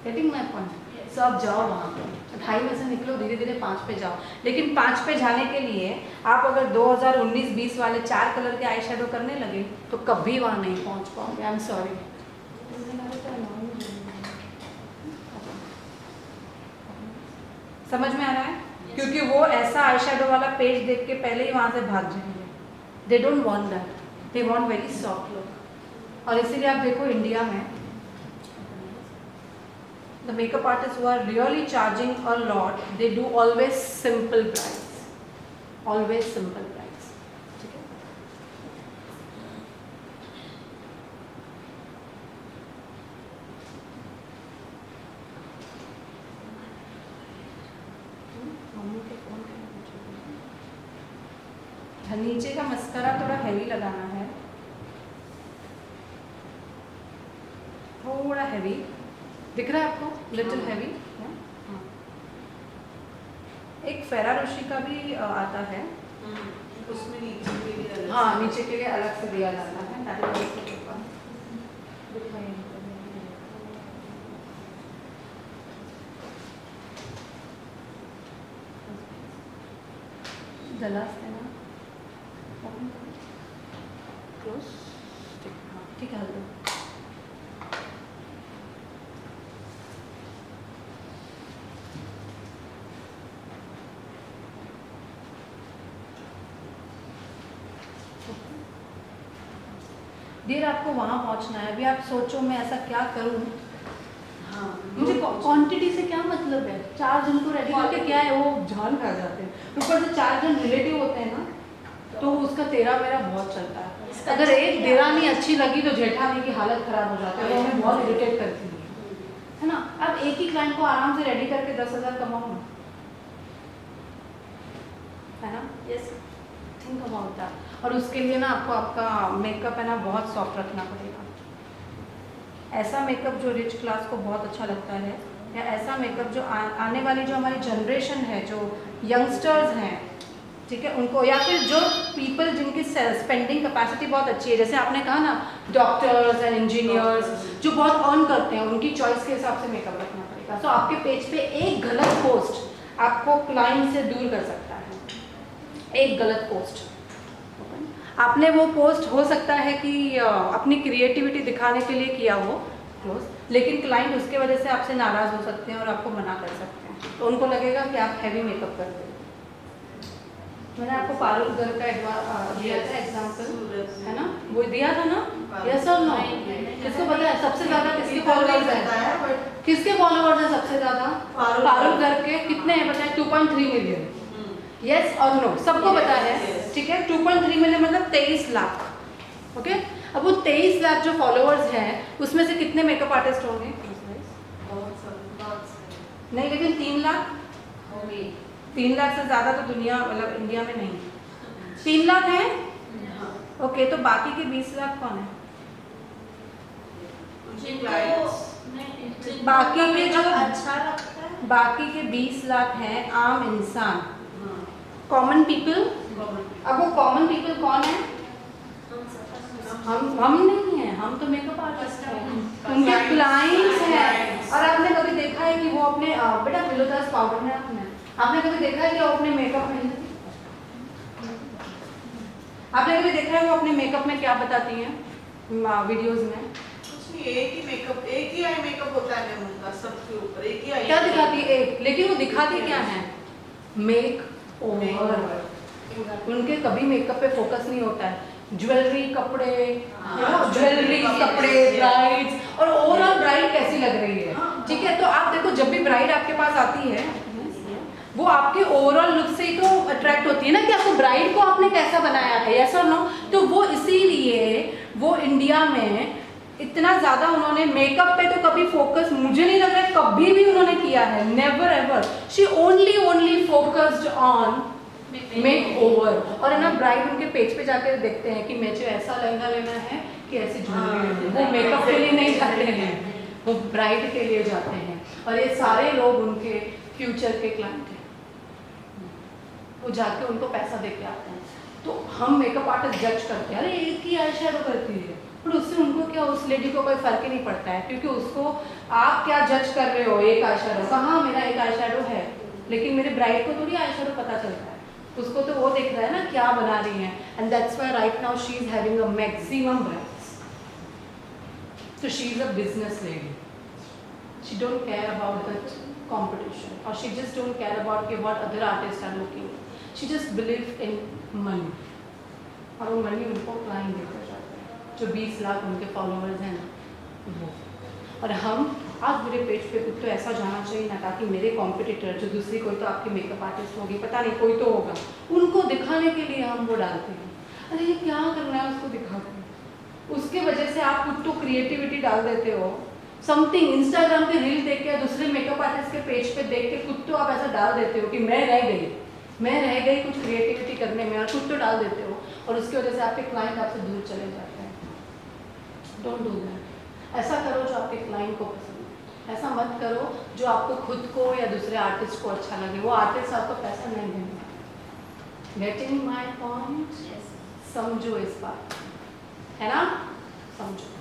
Getting my point? So आप जाओ वहाँ पे, 2.5 में से निकलो, धीरे धीरे 5 पे जाओ। लेकिन 5 पे जाने के लिए आप अगर 2019-20 वाले 4 कलर के आई शेडो करने लगे तो कभी वहाँ नहीं पहुँच पाओगे। I am sorry. समझ में आ रहा है? क्योंकि वो ऐसा आई शेडो वाला पेज देख के पहले ही वहाँ से भाग जाएंगे। They don't want that, they want very soft look. और इसीलिए आप देखो इंडिया में the makeup artists who are really charging a lot, they do always simple price, always simple price. ठीक है? नीचे का मस्करा थोड़ा हैवी लगाना है, थोड़ा हैवी दिख रहा है आपको, लिटिल हैवी। एक फेरारोशी का भी आता है, उसमें नीचे के लिए अलग, हाँ नीचे के लिए अलग से दिया जाता है। ठीक है, देर आपको वहाँ पहुँचना है। अभी आप सोचो मैं ऐसा क्या करूँ, हाँ मुझे क्वांटिटी से क्या मतलब है, 4 जन को रेडी करके क्या है, वो जान खा जाते हैं। ऊपर से 4 जन रिलेटिव होते हैं ना, तो उसका तेरा मेरा बहुत चलता है। अगर एक देरानी अच्छी लगी तो जेठानी की हालत खराब हो जाती है, वो हमें बहुत इरिटेट करती है ना। अब एक ही क्लाइंट को आराम से रेडी करके 10,000 कमाओ ना, है ना। Yes, think about that. और उसके लिए ना आपको आपका मेकअप है ना बहुत सॉफ्ट रखना पड़ेगा। ऐसा मेकअप जो रिच क्लास को बहुत अच्छा लगता है, या ऐसा मेकअप जो आने वाली जो हमारी जनरेशन है, जो यंगस्टर्स हैं, ठीक है, उनको, या फिर जो पीपल जिनकी स्पेंडिंग कैपेसिटी बहुत अच्छी है, जैसे आपने कहा ना डॉक्टर्स एंड इंजीनियर्स जो बहुत अर्न करते हैं, उनकी चॉइस के हिसाब से मेकअप रखना पड़ेगा। तो आपके पेज पे एक गलत पोस्ट आपको क्लाइंट से दूर कर सकता है। एक गलत पोस्ट, आपने वो पोस्ट हो सकता है कि अपनी क्रिएटिविटी दिखाने के लिए किया हो क्लोज, लेकिन क्लाइंट उसके वजह से आपसे नाराज़ हो सकते हैं और आपको मना कर सकते हैं, तो उनको लगेगा कि आप हैवी मेकअप करते हैं। मैंने आपको पारुल घर का दिया था एग्जाम्पल, है ना, वो दिया था ना, यस और नो? किसको पता है सबसे ज़्यादा किसके फॉलोअर्स हैं? किसके फॉलोअर्स हैं सबसे ज़्यादा? पारुल घर के। कितने हैं पता है? 2.3 मिलियन। यस और नो, सबको पता है, ठीक है। 2.3 मिलियन मतलब 23 लाख। ओके, अब वो 23 लाख जो फॉलोअर्स हैं उसमें से कितने मेकअप आर्टिस्ट होंगे? नहीं, लेकिन 3 लाख होंगे। 3 लाख से ज़्यादा तो दुनिया मतलब इंडिया में नहीं। 3 लाख हैं, ओके, तो बाकी के 20 लाख कौन है? बाकी के जो अच्छा लगता है, बाकी के 20 लाख हैं आम इंसान, कॉमन पीपल। अब वो कॉमन पीपल कौन है? हम नहीं हैं, हम तो मेकअप आर्टिस्ट हैं, उनके क्लाइंट्स हैं। और आपने कभी देखा है कि वो अपने बेटा फिलोदास पाउडर में आपने कभी देखा है कि वो अपने मेकअप में, आपने कभी देखा है वो अपने मेकअप में क्या बताती हैं वीडियोस में? कुछ नहीं, एक ही मेकअप, एक ही आई मेकअप होता है मैम उनका सबके ऊपर, एक ही आई। क्या दिखाती है एक, लेकिन वो दिखाती क्या है? Make over. उनके कभी मेकअप पे फोकस नहीं होता है। ज्वेलरी, कपड़े, ज्वेलरी, कपड़े, ब्राइड्स, और ओवरऑल ब्राइड कैसी लग रही है, ठीक है? तो आप देखो, जब भी ब्राइड आपके पास आती है वो आपके ओवरऑल लुक से ही तो अट्रैक्ट होती है ना, कि आपको ब्राइड को आपने कैसा बनाया है, यस और नो? तो वो इसीलिए वो इंडिया में इतना ज़्यादा उन्होंने मेकअप पे तो कभी फोकस, मुझे नहीं लग रहा है कभी भी उन्होंने किया है, never ever. She only focused on make over. और है ना, ब्राइड उनके पेज पे जाकर देखते हैं कि मुझे ऐसा लहंगा लेना है कि ऐसी ज्वेलरी लेनी है। वो मेकअप के लिए नहीं जाते हैं, वो ब्राइड के लिए जाते हैं। और ये सारे लोग उनके फ्यूचर के क्लाइंट हैं, वो जाके उनको पैसा दे के आते हैं। तो हम मेकअप आर्टिस्ट जज करते हैं, अरे एक ही आई शेडो करती है, पर उससे उनको क्या, उस लेडी को कोई फर्क ही नहीं पड़ता है, क्योंकि उसको आप क्या जज कर रहे हो, एक आई शेडो का, हाँ मेरा एक आई शेडो है, लेकिन मेरे ब्राइड को थोड़ी आई शेडो पता चलता है, उसको तो वो देख रहा है ना क्या बना रही है। And that's why right now she is having a maximum brides. So she is a business lady. She don't care about that competition, or she just don't care about what other artists are looking. She just believe in money. और वो मनी उनको क्लाइंट देते जाते हैं, जो 20 लाख उनके फॉलोअर्स हैं ना वो। और हम आज मेरे पेज पे कुछ तो ऐसा जाना चाहिए ना, ताकि मेरे कॉम्पिटिटर जो दूसरी कोई तो आपकी मेकअप आर्टिस्ट होगी, पता नहीं कोई तो होगा, उनको दिखाने के लिए हम वो डालते हैं। अरे ये क्या करना है उसको दिखाते हैं, उसके वजह से आप कुछ तो क्रिएटिविटी डाल देते हो, समथिंग इंस्टाग्राम पे रील देख के, दूसरे मेकअप आर्टिस्ट के पेज पे देख के कुछ तो आप ऐसा डाल देते हो कि मैं रह गई कुछ क्रिएटिविटी करने में, और कुछ तो डाल देते हो, और उसकी वजह से आपके क्लाइंट आपसे दूर चले जाते हैं। Don't do that. ऐसा करो जो आपके क्लाइंट को पसंद है, ऐसा मत करो जो आपको खुद को या दूसरे आर्टिस्ट को अच्छा लगे। वो आर्टिस्ट आपको पैसा नहीं देंगे। Getting my point? समझो इस बात, है ना, समझो।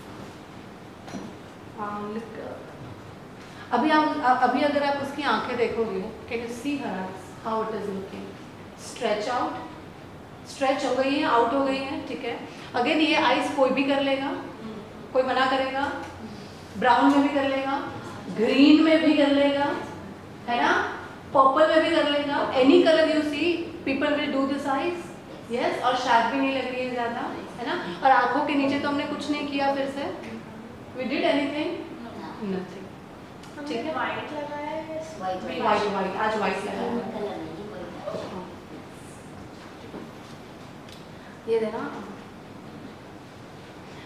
अभी अगर आप उसकी आंखें देखोगे, can you see her eyes how it is looking? Stretch out, stretch हो गई है, आउट हो गई है, ठीक है। अगेन ये आईज कोई भी कर लेगा, कोई मना करेगा, ब्राउन में भी कर लेगा, ग्रीन में भी कर लेगा, है ना, पर्पल में भी कर लेगा, any colour you see people will do this eyes, yes. और शार्प भी नहीं लग रही है ज़्यादा, है ना। और आंखों के नीचे तो हमने कुछ नहीं किया, फिर से वी डिड एनीथिंग, नथिंग, ठीक है। वाइट लगाया है, वाइट आज वाइट लगाया है, ये देना।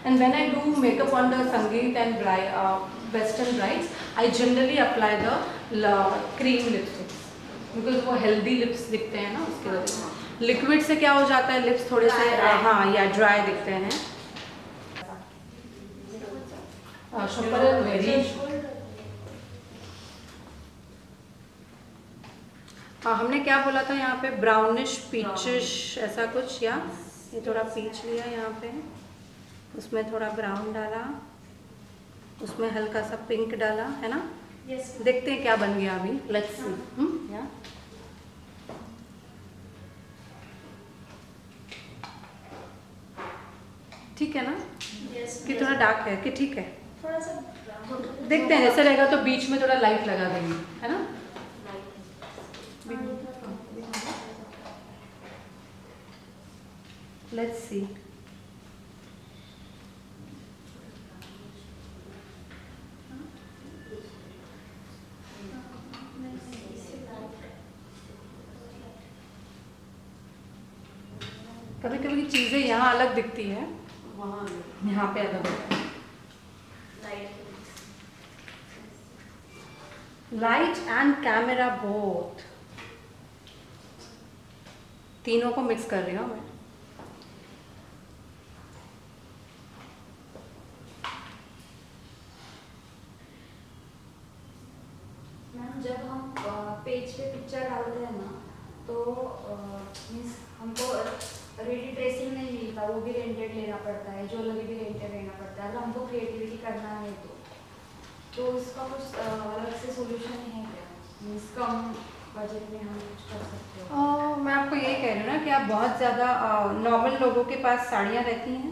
And when I do makeup on the Sangeet and Western brides, I generally apply the cream lipsticks because वो healthy lips दिखते हैं ना, उसके वजह से। लिक्विड से क्या हो जाता है, लिप्स थोड़े से हाँ या ड्राई दिखते हैं। हमने क्या बोला था यहाँ पे, ब्राउनिश पीचिश ऐसा कुछ, या ये थोड़ा पीच लिया यहाँ पे, उसमें थोड़ा ब्राउन डाला, उसमें हल्का सा पिंक डाला, है ना। yes, देखते हैं क्या बन गया अभी, लेट्स सी। या ठीक है ना, yes, कि थोड़ा डार्क है कि ठीक है, थोड़ा सा देखते हैं। जैसे रहेगा तो बीच में थोड़ा लाइट लगा देंगे, है ना। Let's see. कभी कभी चीजें यहाँ अलग दिखती है, वहाँ यहाँ पे अलग होता है। लाइट एंड कैमरा बोथ, तीनों को मिक्स कर रही हूँ मैं। मैम जब हम पेज पे पिक्चर डालते हैं ना, तो मीन्स हमको रेडी ड्रेसिंग नहीं मिलता, वो भी रेंटेड लेना पड़ता है, ज्वेलरी भी रेंटेड लेना पड़ता है। अगर हमको क्रिएटिविटी करना है तो उसका कुछ अलग से सोल्यूशन है क्या? मीन्स कम बजट में हम कुछ कर सकते हो। मैं आपको ये कह रही हूँ ना कि आप बहुत ज़्यादा नॉर्मल लोगों के पास साड़ियाँ रहती हैं।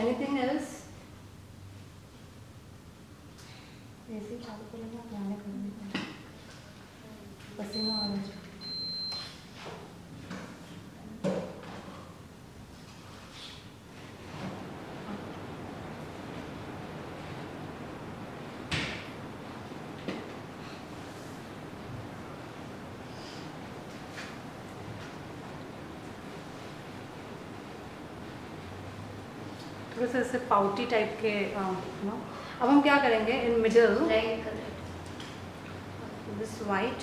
Anything else? ऐसे ही चालू करेंगे, आप ध्यान करेंगे, पसीना आना चाहिए। थोड़ा सा ऐसे पाउटी टाइप के अब हम क्या करेंगे in middle this white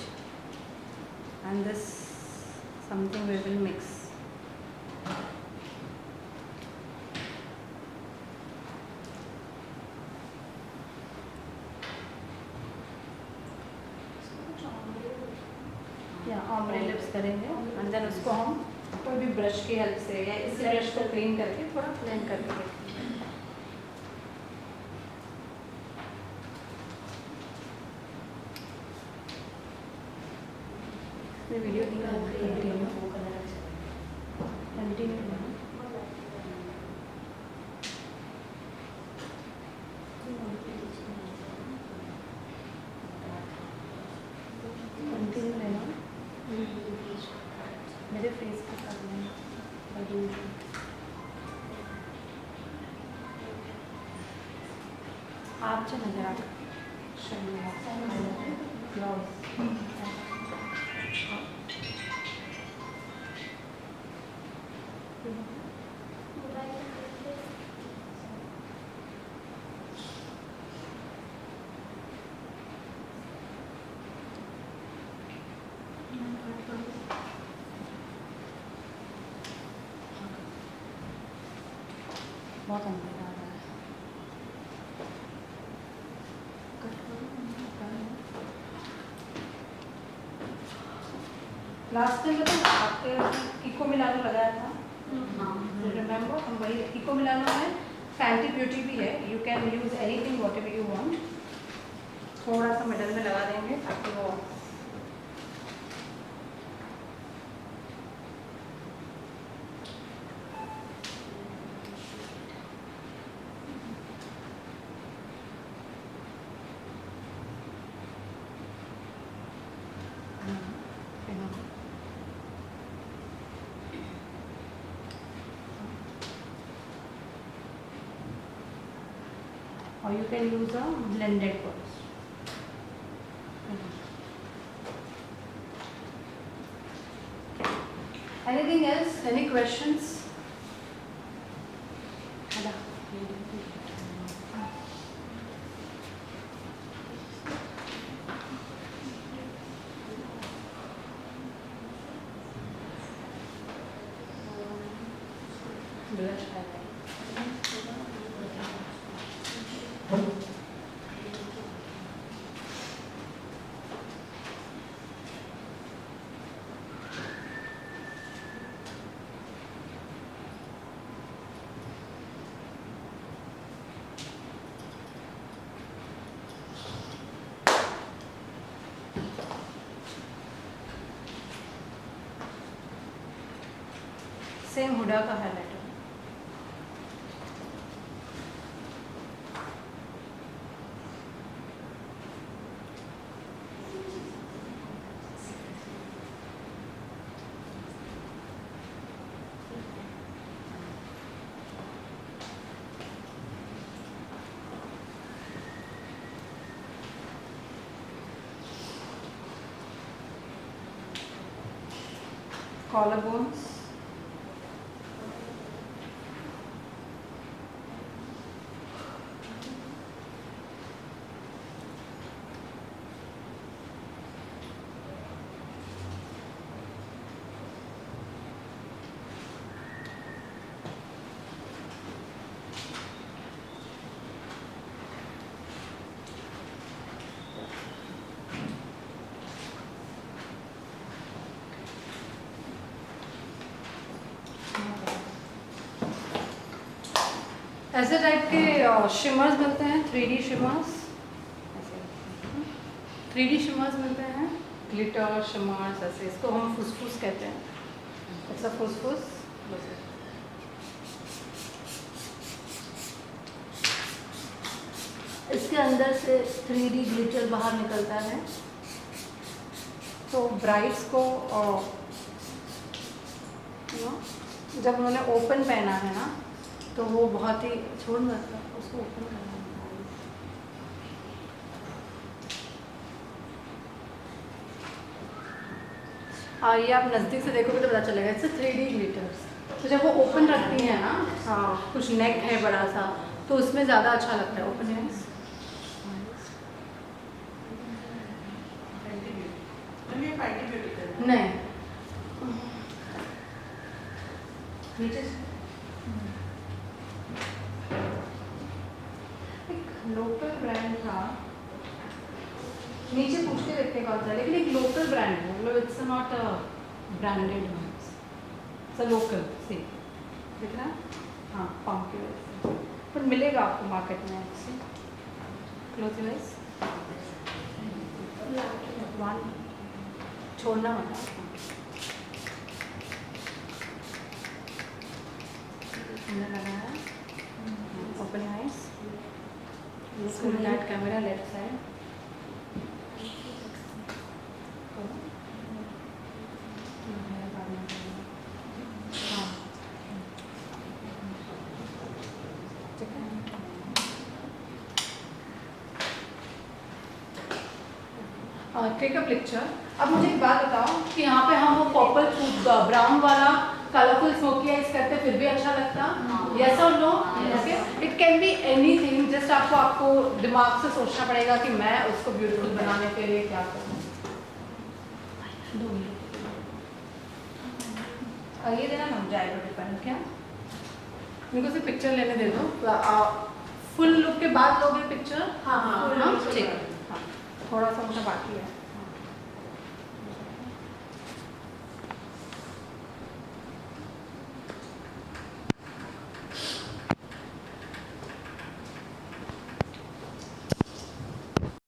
and this something we will mix. या ऑमरे लिप्स करेंगे एंड देन उसको हम कोई भी ब्रश की हेल्प से या इसी ब्रश को क्लीन करके थोड़ा क्लीन करके देखेंगे। वीडियो कंटिन्यू लेना मेरे फेस पे करना आप जो नजर आ बहुत अंदर आ रहा है। लास्ट टाइम पता आपके इको मिलानो लगाया था, रिमेम्बर? हम वही इको मिलानो है, फैंटी ब्यूटी भी है, you can use anything what ever you want. थोड़ा सा मिडल में लगा देंगे ताकि वो or you can use a blended brush. Anything else? Any questions? Blush highlight. Same Huda का हाईलाइटर। कॉलर बोन्स, ऐसे टाइप के शिमर्स मिलते हैं, 3D शिमर्स, 3D शिमर्स मिलते हैं, ग्लिटर शिमर्स ऐसे, इसको हम फुसफुस कहते हैं, ऐसा फुसफुस। इसके अंदर से 3D ग्लिटर बाहर निकलता है। तो ब्राइड्स को जब उन्होंने ओपन पहना है ना, तो वो बहुत ही छोड़ मतलब उसको ओपन करना है। ये आप नज़दीक से देखोगे तो पता चलेगा, इससे 3D ग्लिटर्स। तो जब वो ओपन रखती है ना, कुछ नेक है बड़ा सा, तो उसमें ज़्यादा अच्छा लगता है ओपन है। नहीं, नीचे एक लोकल ब्रांड था, नीचे पूछ के देखते हैं कौन सा है, लेकिन एक लोकल ब्रांड है, मतलब it's not a branded one, it's a local. See दिख रहा है? हाँ, पंप की वजह से, पर मिलेगा आपको मार्केट में ऐसे। क्लोज योर आइज, वन, छोड़ना मत। हमने लगाया, open eyes, look at camera left side, take a picture. अब मुझे एक बात बताओ कि यहाँ पे हम वो पर्पल ब्राउन वाला कलरफुल स्मोकी आइज करते फिर भी अच्छा लगता? यस और no? Okay, it can be anything, just आपको दिमाग से सोचना पड़ेगा कि मैं उसको ब्यूटीफुल बनाने के लिए क्या करूँ। ये देना हम जाएगा डिपेंड, क्या इनको सिर्फ पिक्चर लेने दे दो, फुल लुक के बाद लोगे पिक्चर? हाँ, ठीक है, हाँ, थोड़ा सा मुझे बाकी है।